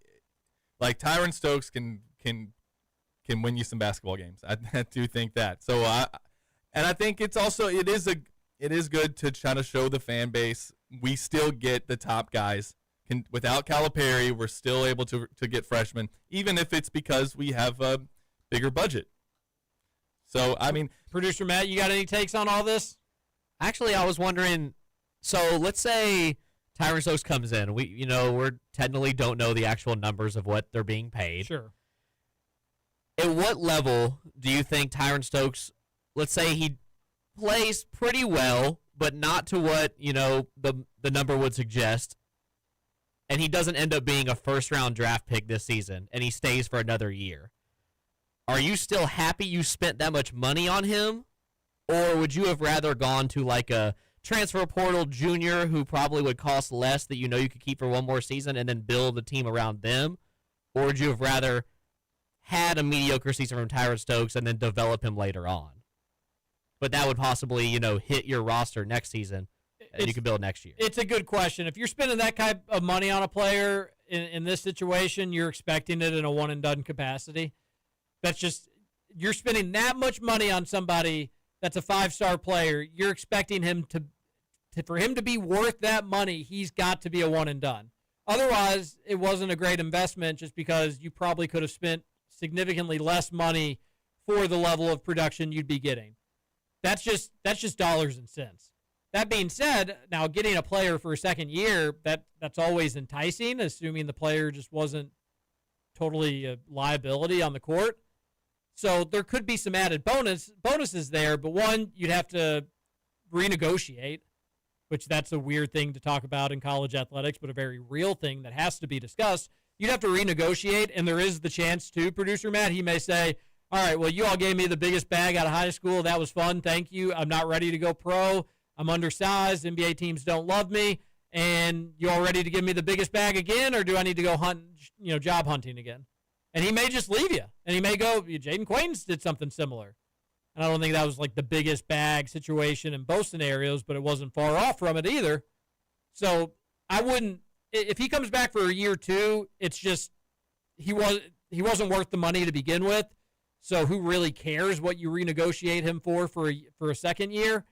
like, Tyron Stokes can win you some basketball games. I do think that. So I think it is good to try to show the fan base we still get the top guys. Without Calipari, we're still able to get freshmen, even if it's because we have a bigger budget. So I mean, producer Matt, you got any takes on all this? Actually, I was wondering. So let's say Tyron Stokes comes in. We're technically don't know the actual numbers of what they're being paid. Sure. At what level do you think Tyron Stokes? Let's say he plays pretty well, but not to what the number would suggest, and he doesn't end up being a first-round draft pick this season, and he stays for another year. Are you still happy you spent that much money on him? Or would you have rather gone to like a transfer portal junior who probably would cost less that you could keep for one more season and then build a team around them? Or would you have rather had a mediocre season from Tyron Stokes and then develop him later on? But that would possibly, hit your roster next season and you could build next year. It's a good question. If you're spending that kind of money on a player in this situation, you're expecting it in a one-and-done capacity. That's just, you're spending that much money on somebody that's a 5-star player. You're expecting him for him to be worth that money, he's got to be a one-and-done. Otherwise, it wasn't a great investment just because you probably could have spent significantly less money for the level of production you'd be getting. That's just dollars and cents. That being said, now getting a player for a second year, that's always enticing, assuming the player just wasn't totally a liability on the court. So there could be some added bonuses there, but one, you'd have to renegotiate, which that's a weird thing to talk about in college athletics, but a very real thing that has to be discussed. You'd have to renegotiate, and there is the chance to, producer Matt, he may say, all right, well, you all gave me the biggest bag out of high school. That was fun. Thank you. I'm not ready to go pro. I'm undersized. NBA teams don't love me. And you all ready to give me the biggest bag again, or do I need to go job hunting again? And he may just leave you. And he may go, Jaden Quaidens did something similar. And I don't think that was like the biggest bag situation in both scenarios, but it wasn't far off from it either. So I wouldn't, if he comes back for a year or two, it's just he wasn't worth the money to begin with. So who really cares what you renegotiate him for a second year?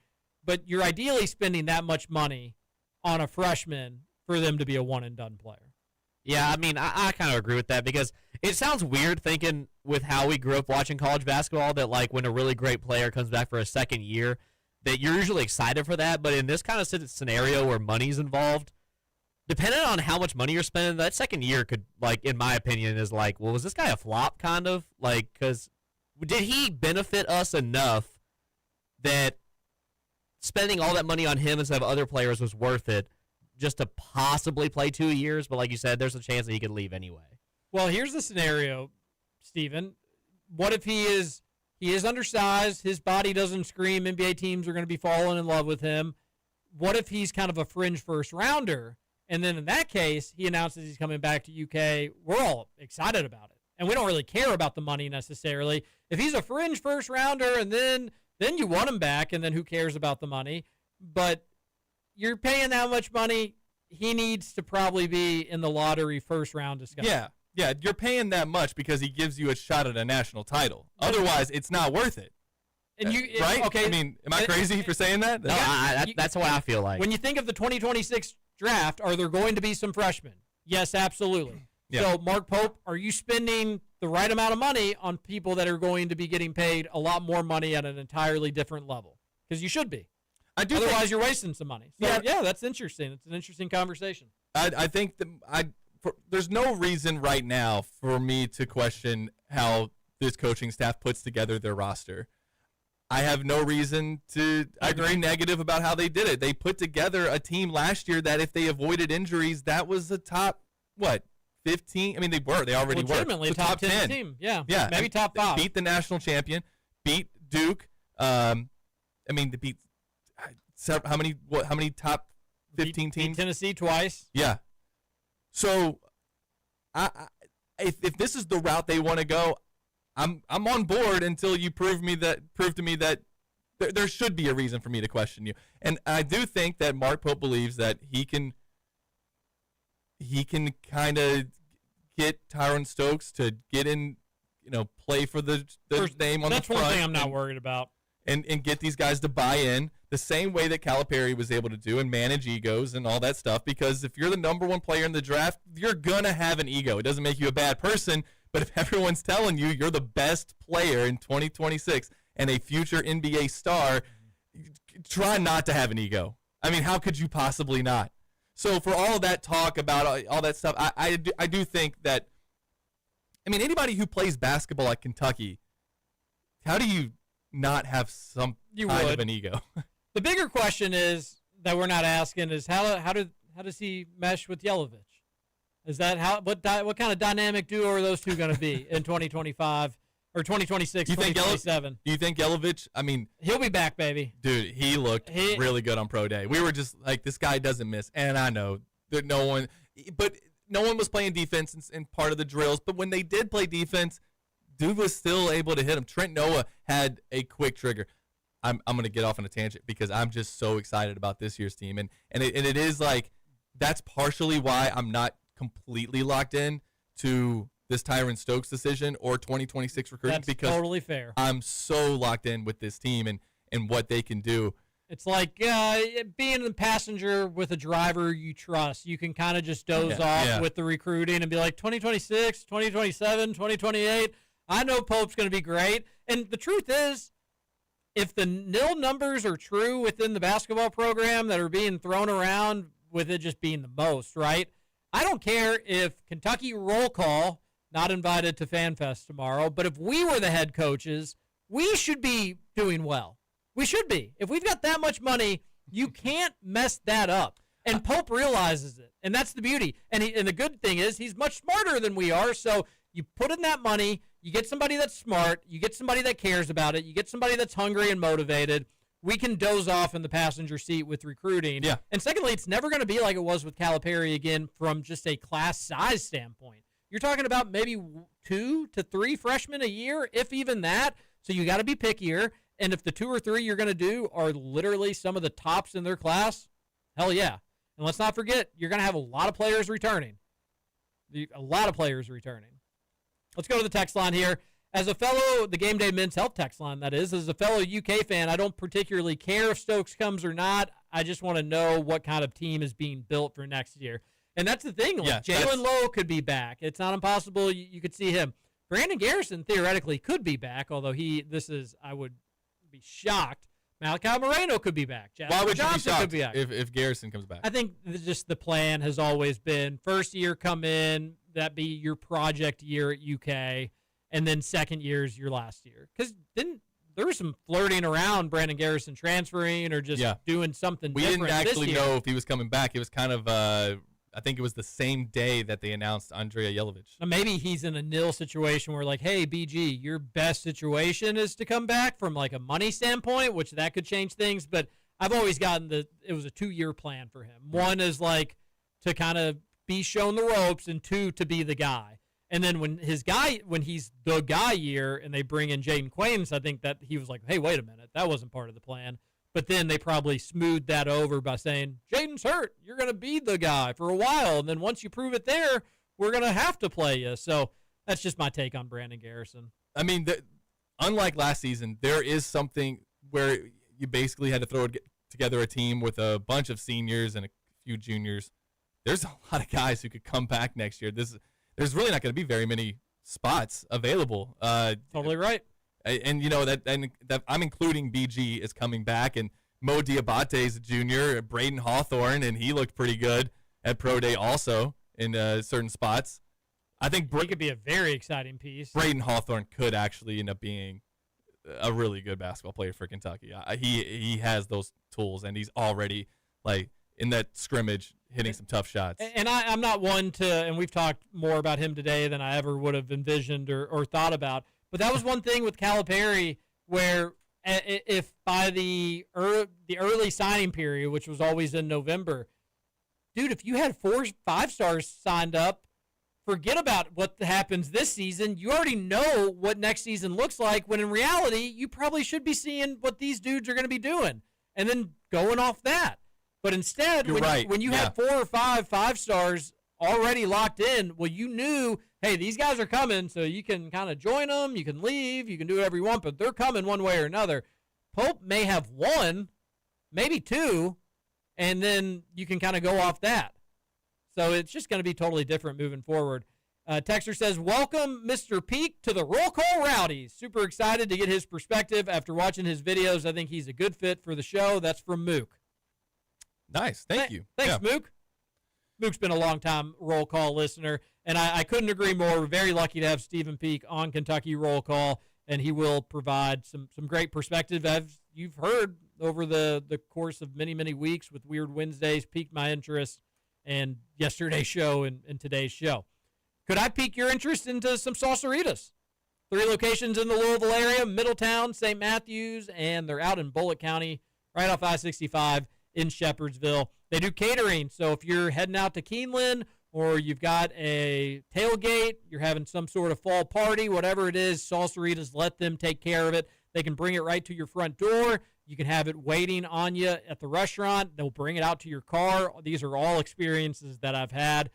But you're ideally spending that much money on a freshman for them to be a one-and-done player. Yeah, I mean, I kind of agree with that because it sounds weird thinking with how we grew up watching college basketball that, like, when a really great player comes back for a second year, that you're usually excited for that. But in this kind of scenario where money's involved, depending on how much money you're spending, that second year could, like, in my opinion, is like, well, was this guy a flop, kind of? Like, because did he benefit us enough that spending all that money on him instead of other players was worth it just to possibly play 2 years? But like you said, there's a chance that he could leave anyway. Well, here's the scenario, Steven. What if he is undersized, his body doesn't scream NBA teams are going to be falling in love with him? What if he's kind of a fringe first rounder? And then in that case, he announces he's coming back to UK. We're all excited about it. And we don't really care about the money necessarily. If he's a fringe first rounder and then you want him back, and then who cares about the money? But you're paying that much money, he needs to probably be in the lottery first round discussion. Yeah, you're paying that much because he gives you a shot at a national title. Otherwise, it's not worth it. And right? Okay. I mean, am I crazy for saying that? No, that's what I feel like. When you think of the 2026 draft, are there going to be some freshmen? Yes, absolutely. Yeah. So, Mark Pope, are you spending the right amount of money on people that are going to be getting paid a lot more money at an entirely different level? Because you should be. Otherwise, you're wasting some money. So, yeah, that's interesting. It's an interesting conversation. I think there's no reason right now for me to question how this coaching staff puts together their roster. I have no reason to agree negative about how they did it. They put together a team last year that if they avoided injuries, that was the top, 15? I mean, they already were. Legitimately a top 10 team. Yeah. Maybe top 5. Beat the national champion, beat Duke. They beat how many top 15 beat teams? Tennessee twice. Yeah. So, if this is the route they want to go, I'm on board until you prove to me that there should be a reason for me to question you. And I do think that Mark Pope believes that he can kind of get Tyron Stokes to get in, play for the name on the front. That's one thing I'm not worried about. And get these guys to buy in the same way that Calipari was able to do and manage egos and all that stuff. Because if you're the number one player in the draft, you're going to have an ego. It doesn't make you a bad person, but if everyone's telling you you're the best player in 2026 and a future NBA star, try not to have an ego. I mean, how could you possibly not? So for all of that talk about all that stuff, I do think that, I mean, anybody who plays basketball at Kentucky, how do you not have some kind of an ego? The bigger question is that we're not asking is how does he mesh with Yelovich? Is that what kind of dynamic duo are those two going to be in 2025 or 2026, 2027? Do you think Yelovich, I mean, he'll be back, baby. Dude, he looked really good on Pro Day. We were just like, this guy doesn't miss. And I know that no one was playing defense in part of the drills, but when they did play defense, dude was still able to hit him. Trent Noah had a quick trigger. I'm going to get off on a tangent because I'm just so excited about this year's team. And it is like, that's partially why I'm not completely locked in to this Tyron Stokes decision or 2026 recruiting. That's because totally fair. I'm so locked in with this team and what they can do. It's like being the passenger with a driver you trust. You can kind of just doze off with the recruiting and be like, 2026, 2027, 2028. I know Pope's going to be great. And the truth is, if the nil numbers are true within the basketball program that are being thrown around with it just being the most, right? I don't care if Kentucky roll call, not invited to FanFest tomorrow, but if we were the head coaches, we should be doing well. We should be. If we've got that much money, you can't mess that up. And Pope realizes it, and that's the beauty. And the good thing is he's much smarter than we are, so you put in that money, you get somebody that's smart, you get somebody that cares about it, you get somebody that's hungry and motivated. We can doze off in the passenger seat with recruiting. Yeah. And secondly, it's never going to be like it was with Calipari again from just a class size standpoint. You're talking about maybe 2 to 3 freshmen a year, if even that. So you got to be pickier. And if the 2 or 3 you're going to do are literally some of the tops in their class, hell yeah. And let's not forget, you're going to have a lot of players returning. A lot of players returning. Let's go to the text line here. As a fellow, the Game Day Men's Health text line, that is, as a fellow UK fan, I don't particularly care if Stokes comes or not. I just want to know what kind of team is being built for next year. And that's the thing. Like Jalen Lowe could be back. It's not impossible. You could see him. Brandon Garrison theoretically could be back, although I would be shocked. Malachi Moreno could be back. Why would Johnson you could be be shocked back. if Garrison comes back? I think just the plan has always been first year come in, that be your project year at UK, and then second year is your last year. Because then there was some flirting around Brandon Garrison transferring or just doing something different. We didn't actually this year. know if he was coming back. It was kind of, I think it was the same day that they announced Andrea Yelovich. Now maybe he's in a nil situation where like, hey, BG, your best situation is to come back from like a money standpoint, which that could change things. But I've always gotten it was a 2-year plan for him. One is like to kind of be shown the ropes, and 2, to be the guy. And then when he's the guy year and they bring in Jaden Quains, I think that he was like, hey, wait a minute, that wasn't part of the plan. But then they probably smoothed that over by saying, Jaden's hurt. You're going to be the guy for a while. And then once you prove it there, we're going to have to play you. So that's just my take on Brandon Garrison. I mean, unlike last season, there is something where you basically had to throw together a team with a bunch of seniors and a few juniors. There's a lot of guys who could come back next year. There's really not going to be very many spots available. Totally right. And you know that I'm including BG is coming back, and Mo Diabate is a junior, Braden Hawthorne, and he looked pretty good at Pro Day also in certain spots. I think he could be a very exciting piece. Braden Hawthorne could actually end up being a really good basketball player for Kentucky. He has those tools, and he's already like in that scrimmage hitting some tough shots. And I'm not one to, and we've talked more about him today than I ever would have envisioned or thought about. But that was one thing with Calipari where if by the early signing period, which was always in November, dude, if you had 4 5-stars signed up, forget about what happens this season. You already know what next season looks like, when in reality, you probably should be seeing what these dudes are going to be doing and then going off that. But instead, when you had 4 or 5 stars already locked in, well, you knew, hey, these guys are coming, so you can kind of join them, you can leave, you can do whatever you want, but they're coming one way or another. Pope may have 1, maybe 2, and then you can kind of go off that. So it's just going to be totally different moving forward. Texter says, welcome Mr. Peak to the Roll Call Rowdies. Super excited to get his perspective after watching his videos. I think he's a good fit for the show. That's from Mook. Nice. Thank you. Thanks, Mook. Mook's been a long-time Roll Call listener, and I couldn't agree more. We're very lucky to have Stephen Peak on Kentucky Roll Call, and he will provide some great perspective. As you've heard over the course of many, many weeks with Weird Wednesdays, piqued my interest, and yesterday's show and today's show. Could I pique your interest into some salsaritas? 3 locations in the Louisville area, Middletown, St. Matthews, and they're out in Bullitt County, right off I-65 in Shepherdsville. They do catering, so if you're heading out to Keeneland or you've got a tailgate, you're having some sort of fall party, whatever it is, Salsaritas, let them take care of it. They can bring it right to your front door. You can have it waiting on you at the restaurant. They'll bring it out to your car. These are all experiences that I've had.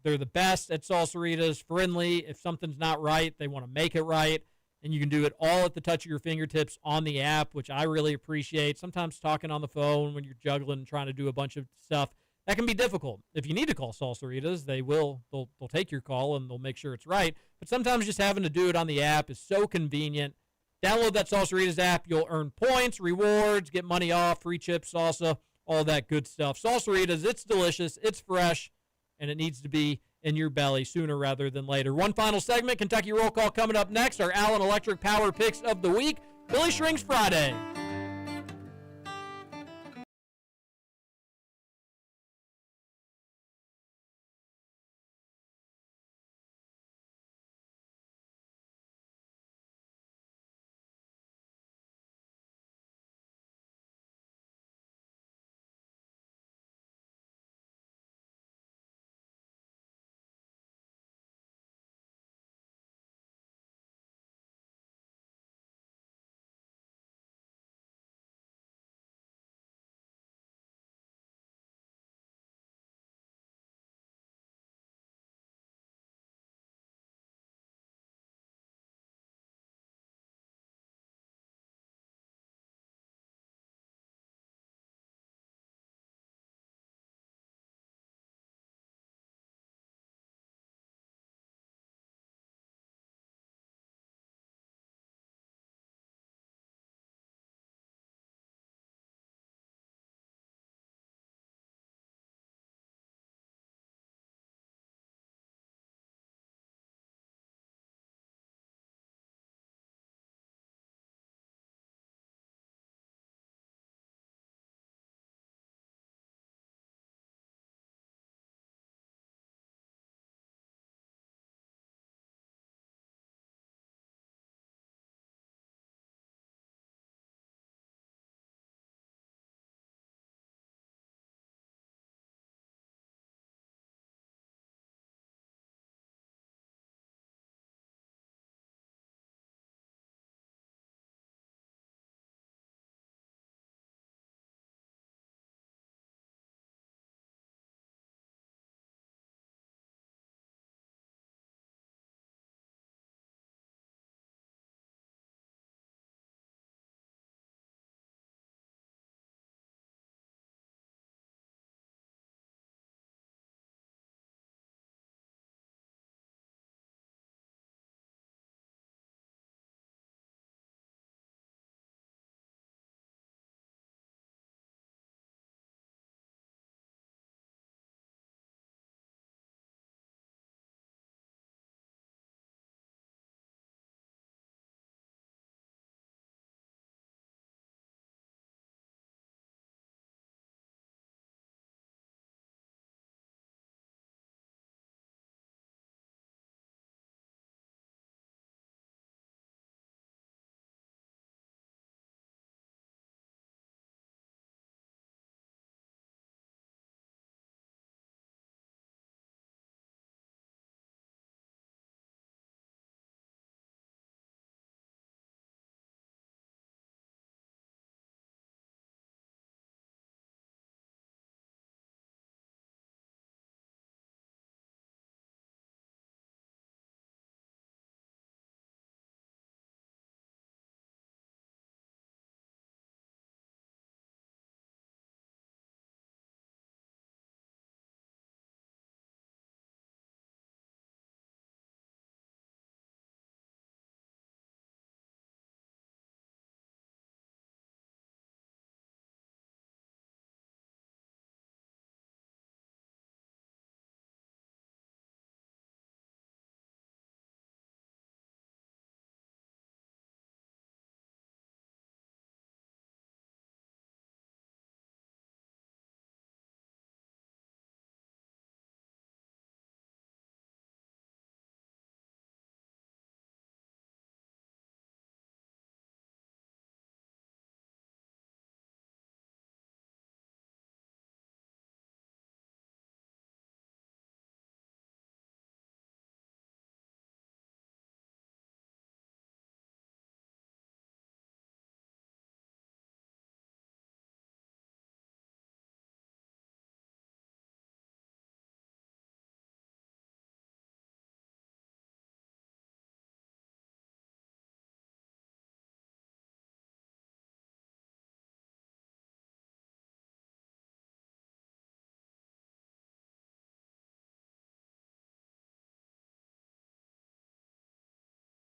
They're the best at Salsaritas, friendly. If something's not right, they want to make it right. And you can do it all at the touch of your fingertips on the app, which I really appreciate. Sometimes talking on the phone when you're juggling and trying to do a bunch of stuff, that can be difficult. If you need to call Salsaritas, they'll take your call and they'll make sure it's right. But sometimes just having to do it on the app is so convenient. Download that Salsaritas app. You'll earn points, rewards, get money off, free chips, salsa, all that good stuff. Salsaritas, it's delicious, it's fresh, and it needs to be in your belly sooner rather than later. One final segment, Kentucky Roll Call coming up next. Our Allen Electric Power Picks of the Week. Billy Shrinks Friday.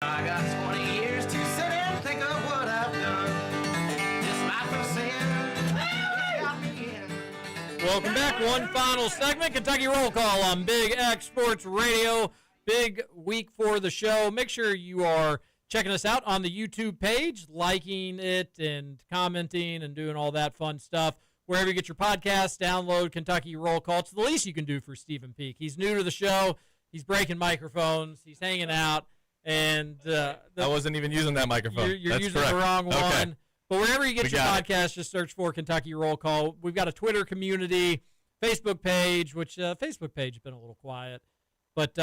I got 20 years to sit and think of what I've done. This life of sin, it got me in. Welcome back. One final segment, Kentucky Roll Call on Big X Sports Radio. Big week for the show. Make sure you are checking us out on the YouTube page, liking it and commenting and doing all that fun stuff. Wherever you get your podcasts, download Kentucky Roll Call. It's the least you can do for Stephen Peak. He's new to the show. He's breaking microphones. He's hanging out. And I wasn't even using that microphone. You're That's using correct. the wrong Okay. one. But wherever you get We your got it. podcast, just search for Kentucky Roll Call. We've got a Twitter community, Facebook page, which Facebook page has been a little quiet. But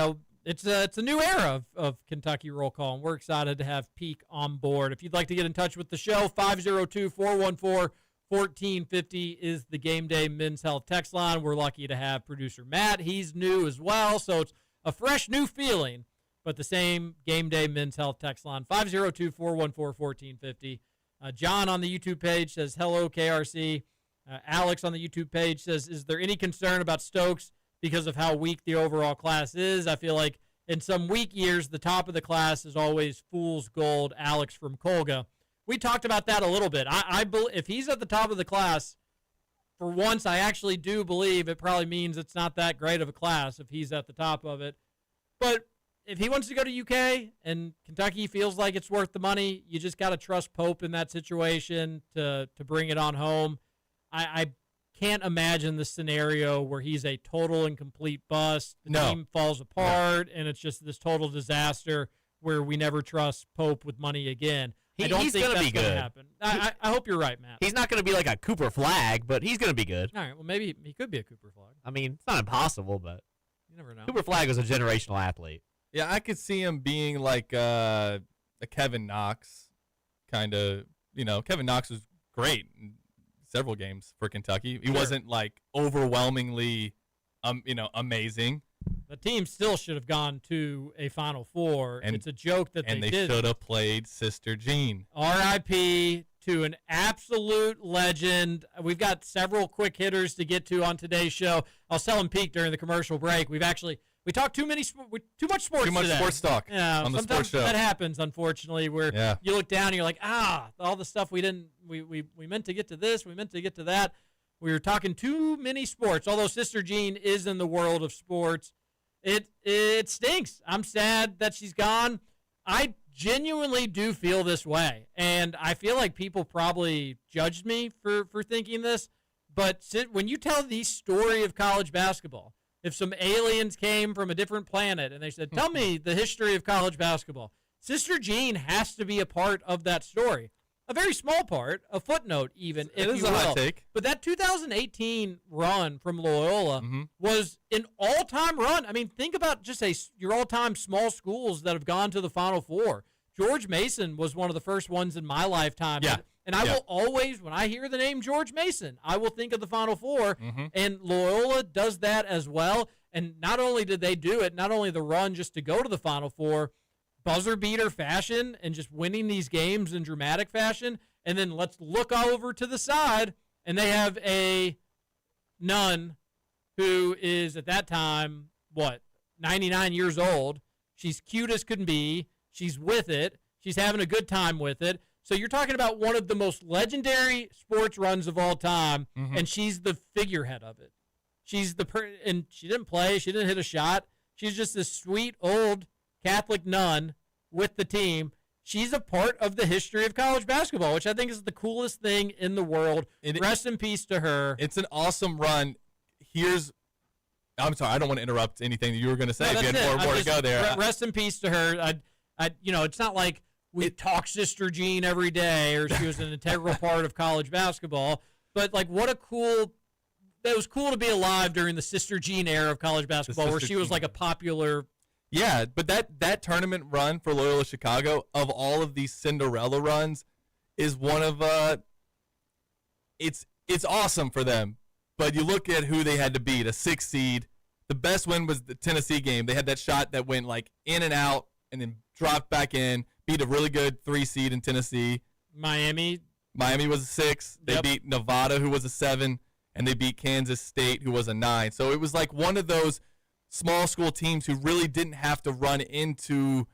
it's a new era of Kentucky Roll Call, and we're excited to have Peak on board. If you'd like to get in touch with the show, 502-414-1450 is the Game Day Men's Health text line. We're lucky to have producer Matt. He's new as well, so it's a fresh new feeling, but the same Game Day Men's Health text line, 502-414-1450. John on the YouTube page says, hello, KRC. Alex on the YouTube page says, is there any concern about Stokes because of how weak the overall class is? I feel like in some weak years, the top of the class is always fool's gold. Alex from Colga. We talked about that a little bit. I if he's at the top of the class, for once, I actually do believe it probably means it's not that great of a class if he's at the top of it. But if he wants to go to UK and Kentucky feels like it's worth the money, you just got to trust Pope in that situation to bring it on home. I can't imagine the scenario where he's a total and complete bust. The team falls apart, and it's just this total disaster where we never trust Pope with money again. I don't think that's going to happen. I hope you're right, Matt. He's not going to be like a Cooper Flag, but he's going to be good. All right, well, maybe he could be a Cooper Flag. I mean, it's not impossible, but You never know. Cooper Flag was a generational athlete. Yeah, I could see him being like a Kevin Knox kind of. Kevin Knox was great in several games for Kentucky. He wasn't like overwhelmingly, amazing. The team still should have gone to a Final Four. And it's a joke that they did. should have played Sister Jean. R.I.P. to an absolute legend. We've got several quick hitters to get to on today's show. I was telling Peak during the commercial break. We talked too much sports Too much today. sports talk Yeah, on the sometimes sports show. that happens, unfortunately, where you look down and you're like, all the stuff we meant to get to this, we meant to get to that. We were talking too many sports. Although Sister Jean is in the world of sports, it stinks. I'm sad that she's gone. I genuinely do feel this way, and I feel like people probably judged me for thinking this. But when you tell the story of college basketball, if some aliens came from a different planet and they said, tell me the history of college basketball, Sister Jean has to be a part of that story. A very small part, a footnote even, if you will. It is a hot take. But that 2018 run from Loyola was an all-time run. I mean, think about just your all-time small schools that have gone to the Final Four. George Mason was one of the first ones in my lifetime. Yeah. And I will always, when I hear the name George Mason, I will think of the Final Four. And Loyola does that as well. And not only did they do it, not only the run just to go to the Final Four, buzzer beater fashion and just winning these games in dramatic fashion. And then let's look over to the side, and they have a nun who is at that time, 99 years old. She's cute as can be. She's with it. She's having a good time with it. So you're talking about one of the most legendary sports runs of all time, and she's the figurehead of it. She's and she didn't play. She didn't hit a shot. She's just this sweet old Catholic nun with the team. She's a part of the history of college basketball, which I think is the coolest thing in the world. Rest in peace to her. It's an awesome run. I'm sorry, I don't want to interrupt anything that you were going to say. No, if you had more to go there. Rest in peace to her. It's not like we talk Sister Jean every day, or she was an integral part of college basketball. But it was cool to be alive during the Sister Jean era of college basketball, where she was like a popular. Yeah, but that tournament run for Loyola Chicago, of all of these Cinderella runs, is one of it's awesome for them. But you look at who they had to beat, a 6 seed. The best win was the Tennessee game. They had that shot that went like in and out and then dropped back in, beat a really good 3 seed in Tennessee. Miami was a 6. They beat Nevada, who was a 7, and they beat Kansas State, who was a 9. So it was like one of those small school teams who really didn't have to run into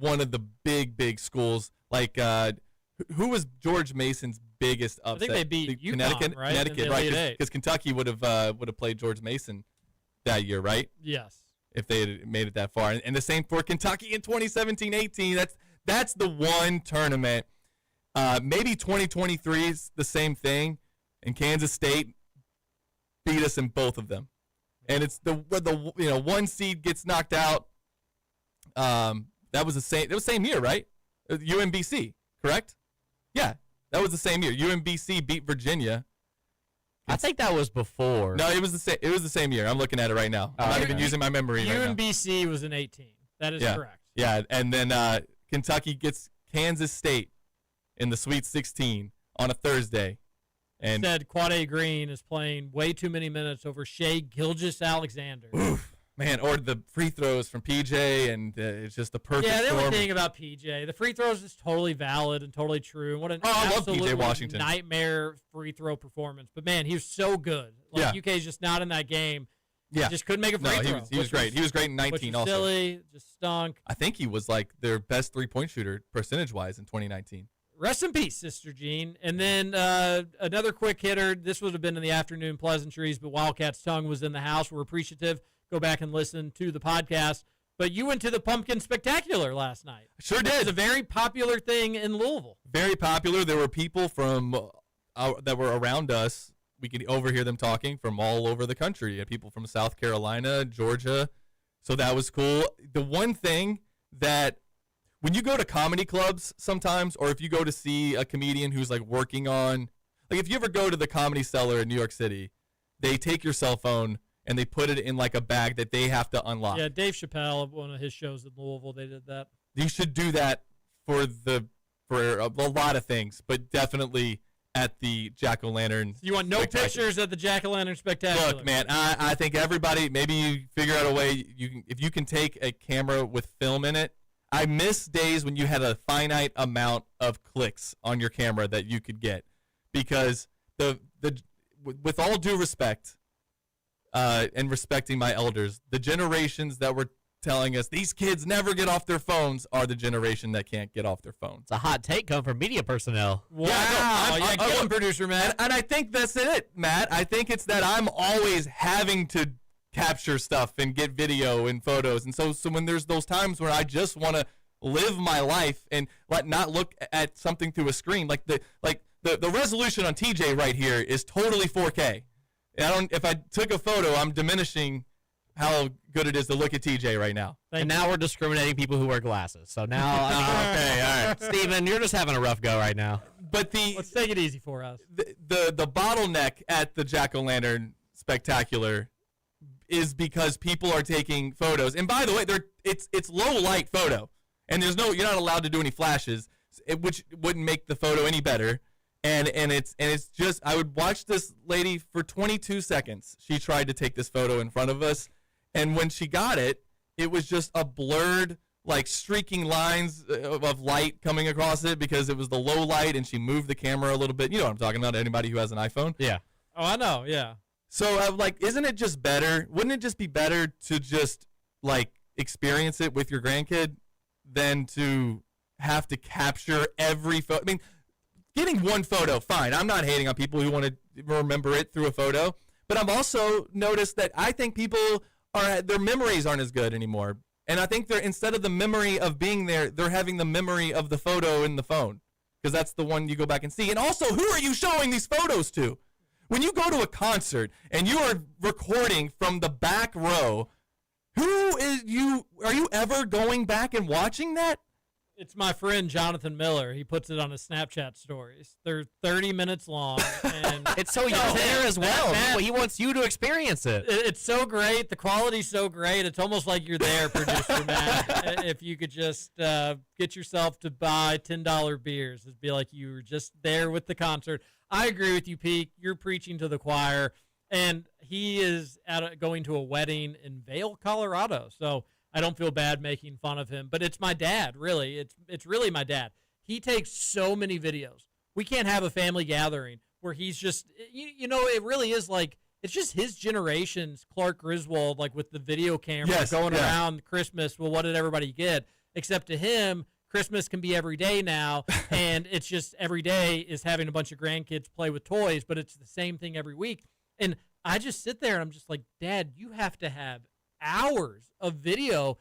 one of the big schools. Like, who was George Mason's biggest upset? I think they beat UConn, Connecticut, right? Connecticut, right? Because Kentucky would have played George Mason that year, right? Yes. If they had made it that far. And the same for Kentucky in 2017-18. That's the one tournament. Maybe 2023 is the same thing, and Kansas State beat us in both of them. And it's the one seed gets knocked out. That was the same. It was the same year, right? UMBC, correct? Yeah, that was the same year. UMBC beat Virginia. I think that was before. No, it was the same. It was the same year. I'm looking at it right now. I'm not even using my memory right now. UMBC was in 18. That is correct. Yeah, and then Kentucky gets Kansas State in the Sweet 16 on a Thursday. And said Quade Green is playing way too many minutes over Shea Gilgeous-Alexander. Oof, man, or the free throws from PJ, and it's just the perfect Yeah, the storm. only thing about PJ, the free throws is totally valid and totally true. And what an I love PJ absolute Washington. nightmare free throw performance. But, man, he was so good. Like, UK's just not in that game. Yeah. He just couldn't make a free throw. He was great. He was great in 19 which was also. silly, just stunk. I think he was like their best three-point shooter percentage-wise in 2019. Rest in peace, Sister Jean. And then another quick hitter. This would have been in the afternoon pleasantries, but Wildcat's tongue was in the house. We're appreciative. Go back and listen to the podcast. But you went to the Pumpkin Spectacular last night. Sure did. It's a very popular thing in Louisville. Very popular. There were people from that were around us. We could overhear them talking from all over the country. You had people from South Carolina, Georgia. So that was cool. The one thing that when you go to comedy clubs sometimes, or if you go to see a comedian who's like working on, like if you ever go to the Comedy Cellar in New York City, they take your cell phone and they put it in like a bag that they have to unlock. Yeah, Dave Chappelle, one of his shows in Louisville, they did that. You should do that for a lot of things, but definitely at the Jack-O-Lantern. You want no pictures at the Jack-O-Lantern Spectacular? Look, man, I think everybody, maybe you figure out a way, if you can take a camera with film in it. I miss days when you had a finite amount of clicks on your camera that you could get, because with all due respect, and respecting my elders, the generations that were telling us these kids never get off their phones are the generation that can't get off their phones. It's a hot take coming from media personnel. Wow. Yeah, get him, producer Matt. And I think that's it, Matt. I think it's that I'm always having to capture stuff and get video and photos. And so when there's those times where I just want to live my life and not look at something through a screen, like the resolution on TJ right here is totally 4K. If I took a photo, I'm diminishing how good it is to look at TJ right now. And now we're discriminating people who wear glasses. So now, okay, all right, Steven, you're just having a rough go right now. But let's take it easy for us. The bottleneck at the Jack-O-Lantern Spectacular is because people are taking photos. And by the way, it's low light photo, and you're not allowed to do any flashes, which wouldn't make the photo any better. And it's just, I would watch this lady for 22 seconds. She tried to take this photo in front of us, and when she got it, it was just a blurred, like streaking lines of light coming across it because it was the low light, and she moved the camera a little bit. You know what I'm talking about? Anybody who has an iPhone? Yeah. Oh, I know. Yeah. So I'm like, isn't it just better? Wouldn't it just be better to just like experience it with your grandkid than to have to capture every photo? I mean, getting one photo, fine. I'm not hating on people who want to remember it through a photo, but I've also noticed that I think people their memories aren't as good anymore. And I think instead of the memory of being there, they're having the memory of the photo in the phone, because that's the one you go back and see. And also, who are you showing these photos to? When you go to a concert and you are recording from the back row, are you ever going back and watching that? It's my friend Jonathan Miller. He puts it on his Snapchat stories. They're 30 minutes long. And it's so you're there as well. Matt, he wants you to experience it. It's so great. The quality's so great. It's almost like you're there, producer Matt. If you could just get yourself to buy $10 beers, it'd be like you were just there with the concert. I agree with you, Pete. You're preaching to the choir. And he is going to a wedding in Vail, Colorado. So I don't feel bad making fun of him, but it's my dad, really. It's really my dad. He takes so many videos. We can't have a family gathering where he's just, it really is like, it's just his generation's Clark Griswold, like with the video camera going around Christmas. Well, what did everybody get? except to him, Christmas can be every day now, and it's just every day is having a bunch of grandkids play with toys, but it's the same thing every week. And I just sit there and I'm just like, Dad, you have to have hours of video.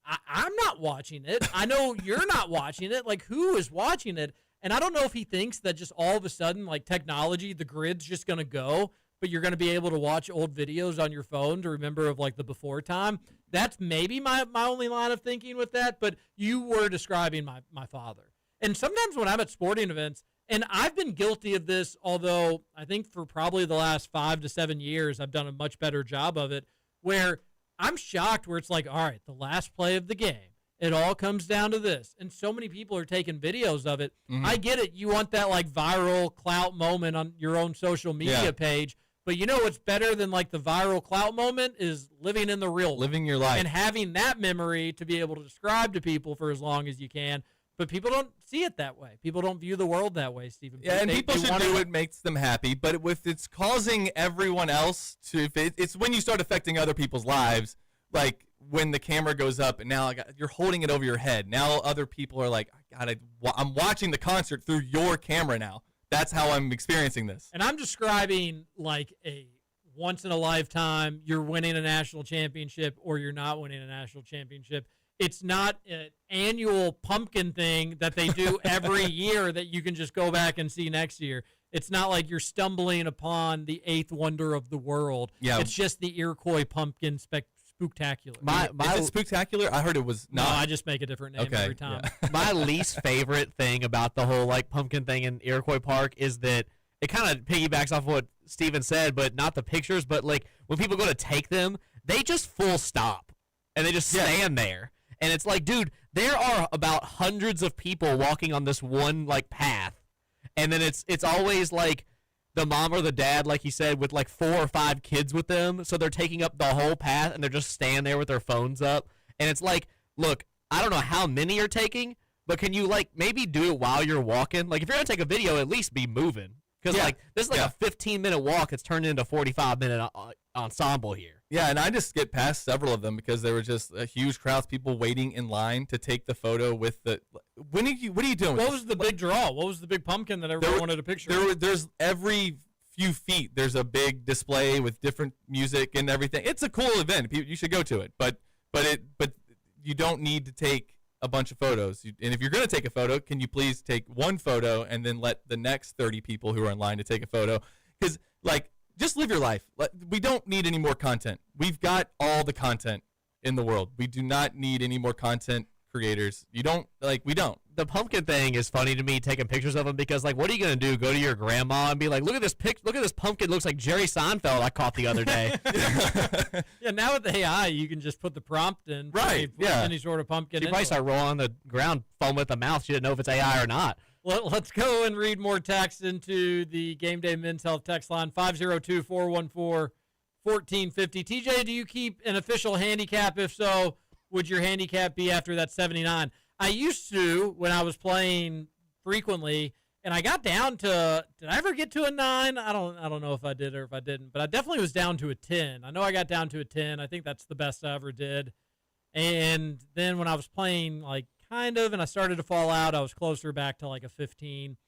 I'm not watching it. I know you're not watching it. Like, who is watching it? And I don't know if he thinks that just all of a sudden, like, technology, the grid's just going to go, but you're going to be able to watch old videos on your phone to remember of, like, the before time. That's maybe my only line of thinking with that, but you were describing my father. And sometimes when I'm at sporting events, and I've been guilty of this, although I think for probably the last 5 to 7 years, I've done a much better job of it, where I'm shocked where it's like, all right, the last play of the game, it all comes down to this. And so many people are taking videos of it. Mm-hmm. I get it. You want that, like, viral clout moment on your own social media page. But you know what's better than, like, the viral clout moment is living in the real life. Living your life. And having that memory to be able to describe to people for as long as you can. But people don't see it that way. People don't view the world that way, Stephen. Yeah, and people should do what makes them happy. But if it's causing everyone else to, it's when you start affecting other people's lives, like when the camera goes up and now you're holding it over your head. Now other people are like, I'm watching the concert through your camera now. That's how I'm experiencing this. And I'm describing like a once in a lifetime, you're winning a national championship or you're not winning a national championship. It's not an annual pumpkin thing that they do every year that you can just go back and see next year. It's not like you're stumbling upon the eighth wonder of the world. Yeah. It's just the Iroquois pumpkin spooktacular. Is it spectacular? I heard it was not. No, I just make a different name every time. Yeah. My least favorite thing about the whole like pumpkin thing in Iroquois Park is that it kind of piggybacks off what Steven said, but not the pictures. But like when people go to take them, they just full stop and they just stand there. And it's like, dude, there are about hundreds of people walking on this one like path, and then it's always like the mom or the dad, like he said, with like 4 or 5 kids with them, so they're taking up the whole path, and they're just standing there with their phones up, and it's like, look, I don't know how many you're taking, but can you like maybe do it while you're walking? Like if you're gonna take a video, at least be moving, because like this is like a 15-minute walk that's turned into a 45-minute ensemble here. Yeah, and I just skipped past several of them because there were just a huge crowds, people waiting in line to take the photo with the. What are you doing? What was the big draw? What was the big pumpkin that everyone wanted a picture? There's every few feet. There's a big display with different music and everything. It's a cool event. You should go to it. But you don't need to take a bunch of photos. And if you're going to take a photo, can you please take one photo and then let the next 30 people who are in line to take a photo? Because like. Just live your life. We don't need any more content. We've got all the content in the world. We do not need any more content creators. We don't. The pumpkin thing is funny to me, taking pictures of them, because like, what are you gonna do? Go to your grandma and be like, look at this look at this pumpkin. Looks like Jerry Seinfeld I caught the other day. Yeah, now with AI, you can just put the prompt in. Right. Any sort of pumpkin. She probably started rolling on the ground, foaming with the mouth. She didn't know if it's AI or not. Let's go and read more text into the Game Day Men's Health text line, 502-414-1450. TJ, do you keep an official handicap? If so, would your handicap be after that 79? I used to when I was playing frequently, and I got down to, did I ever get to a 9? I don't know if I did or if I didn't, but I definitely was down to a 10. I know I got down to a 10. I think that's the best I ever did. And then when I was playing, like, kind of, and I started to fall out, I was closer back to like a 15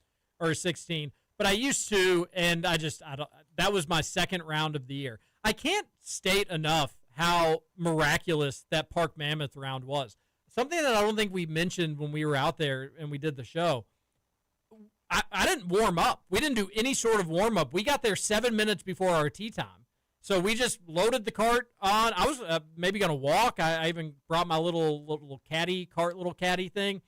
or a 16. But I used to, and that was my second round of the year. I can't state enough how miraculous that Park Mammoth round was. Something that I don't think we mentioned when we were out there and we did the show. I didn't warm up. We didn't do any sort of warm up. We got there 7 minutes before our tee time. So we just loaded the cart on. I was maybe going to walk. I even brought my little caddy thing.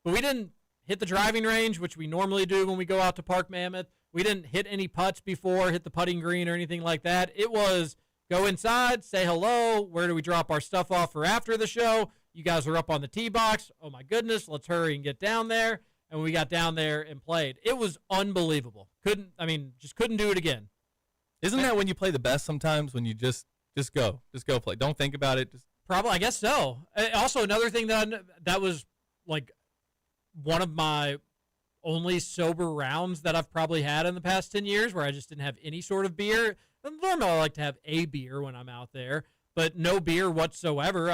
But we didn't hit the driving range, which we normally do when we go out to Park Mammoth. We didn't hit any putts before, hit the putting green or anything like that. It was go inside, say hello. Where do we drop our stuff off for after the show? You guys are up on the tee box. Oh, my goodness. Let's hurry and get down there. And we got down there and played. It was unbelievable. Just couldn't do it again. Isn't that when you play the best sometimes, when you just go play? Don't think about it. Probably, I guess so. Also, another thing that was like one of my only sober rounds that I've probably had in the past 10 years where I just didn't have any sort of beer. Normally, I like to have a beer when I'm out there. but no beer whatsoever.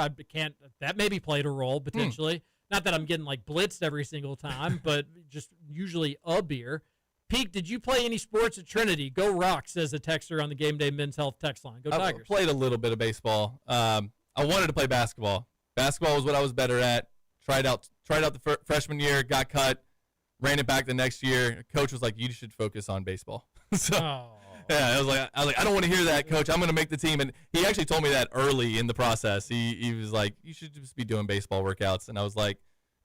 That maybe played a role potentially. Not that I'm getting like blitzed every single time, but just usually a beer. Peak, did you play any sports at Trinity? Go Rock, says a texter on the Game Day Men's Health text line. Go Tigers. I played a little bit of baseball. I wanted to play basketball. Basketball was what I was better at. Tried out the freshman year, got cut, ran it back the next year. Coach was like, "You should focus on baseball." So yeah, I was like, I don't want to hear that, Coach. I'm going to make the team. And he actually told me that early in the process. He was like, "You should just be doing baseball workouts." And I was like,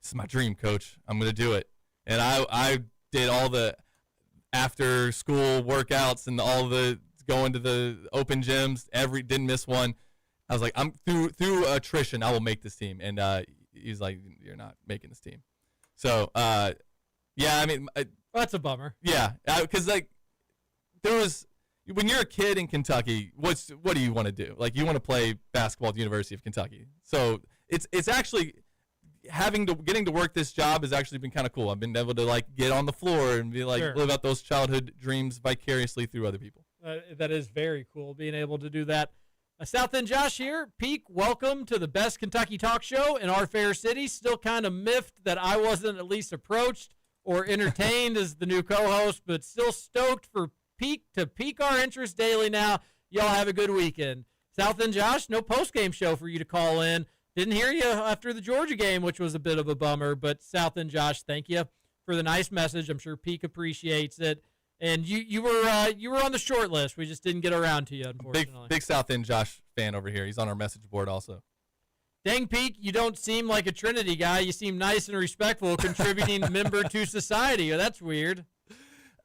"This is my dream, Coach. I'm going to do it." And I did all the after school workouts and all the going to the open gyms. Didn't miss one. I was like, I'm through attrition, I will make this team. And he's like, "You're not making this team." So yeah, I mean, that's a bummer. Yeah, because like there was when you're a kid in Kentucky, what do you want to do? Like, you want to play basketball at the University of Kentucky. So it's actually getting to work this job has actually been kind of cool. I've been able to like get on the floor and be like live out those childhood dreams vicariously through other people. That is very cool, being able to do that. South End Josh here. Peak, welcome to the best Kentucky talk show in our fair city. Still kind of miffed that I wasn't at least approached or entertained as the new co-host, but still stoked for Peak to pique our interest daily now. Y'all have a good weekend. South End Josh, no post-game show for you to call in. Didn't hear you after the Georgia game, which was a bit of a bummer, but South End Josh, thank you for the nice message. I'm sure Peak appreciates it. And you were on the short list. We just didn't get around to you, unfortunately. Big South End Josh fan over here. He's on our message board also. Dang, Peak, you don't seem like a Trinity guy. You seem nice and respectful, contributing member to society. That's weird.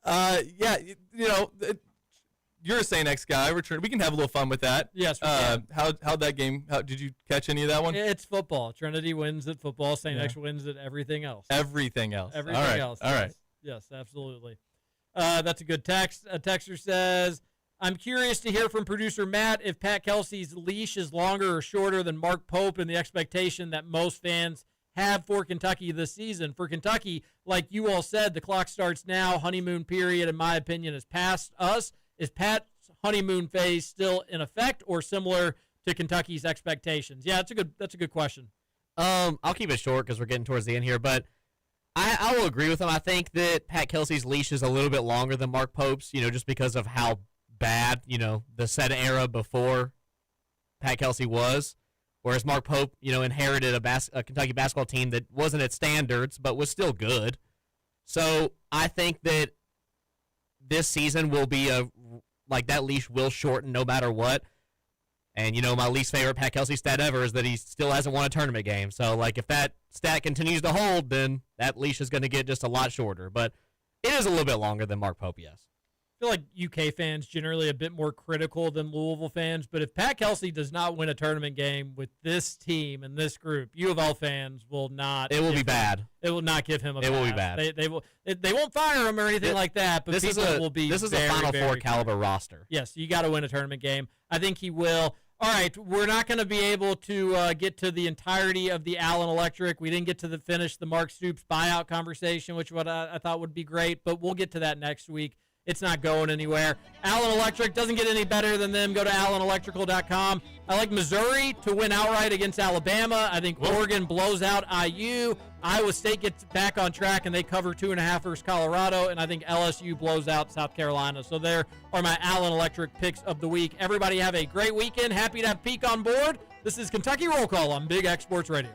Yeah, you're a St. X guy. We can have a little fun with that. Yes, we can. How'd that game? Did you catch any of that one? It's football. Trinity wins at football. St. X wins at everything else. Everything else. Everything else. All right. Yes, absolutely. That's a good text. A texter says, "I'm curious to hear from producer Matt if Pat Kelsey's leash is longer or shorter than Mark Pope and the expectation that most fans have for Kentucky this season. For Kentucky, like you all said, the clock starts now. Honeymoon period, in my opinion, is past us. Is Pat's honeymoon phase still in effect or similar to Kentucky's expectations?" Yeah, that's a good question. I'll keep it short because we're getting towards the end here, but I will agree with him. I think that Pat Kelsey's leash is a little bit longer than Mark Pope's, just because of how bad, the said era before Pat Kelsey was. Whereas Mark Pope, inherited a Kentucky basketball team that wasn't at standards, but was still good. So I think that this season will be that leash will shorten no matter what. And, my least favorite Pat Kelsey stat ever is that he still hasn't won a tournament game. So, if that stat continues to hold, then that leash is going to get just a lot shorter. But it is a little bit longer than Mark Pope, yes. I feel like UK fans generally a bit more critical than Louisville fans, but if Pat Kelsey does not win a tournament game with this team and this group, U of L fans will not. It will be bad. It will not give him a pass. It will be bad. They won't fire him or anything like that, but this is a Final Four caliber roster. Yes, you got to win a tournament game. I think he will. All right, we're not going to be able to get to the entirety of the Allen Electric. We didn't get to finish the Mark Stoops buyout conversation, which I thought would be great, but we'll get to that next week. It's not going anywhere. Allen Electric doesn't get any better than them. Go to allenelectrical.com. I like Missouri to win outright against Alabama. I think Oregon blows out IU. Iowa State gets back on track, and they cover 2.5 versus Colorado. And I think LSU blows out South Carolina. So there are my Allen Electric picks of the week. Everybody have a great weekend. Happy to have Peak on board. This is Kentucky Roll Call on Big X Sports Radio.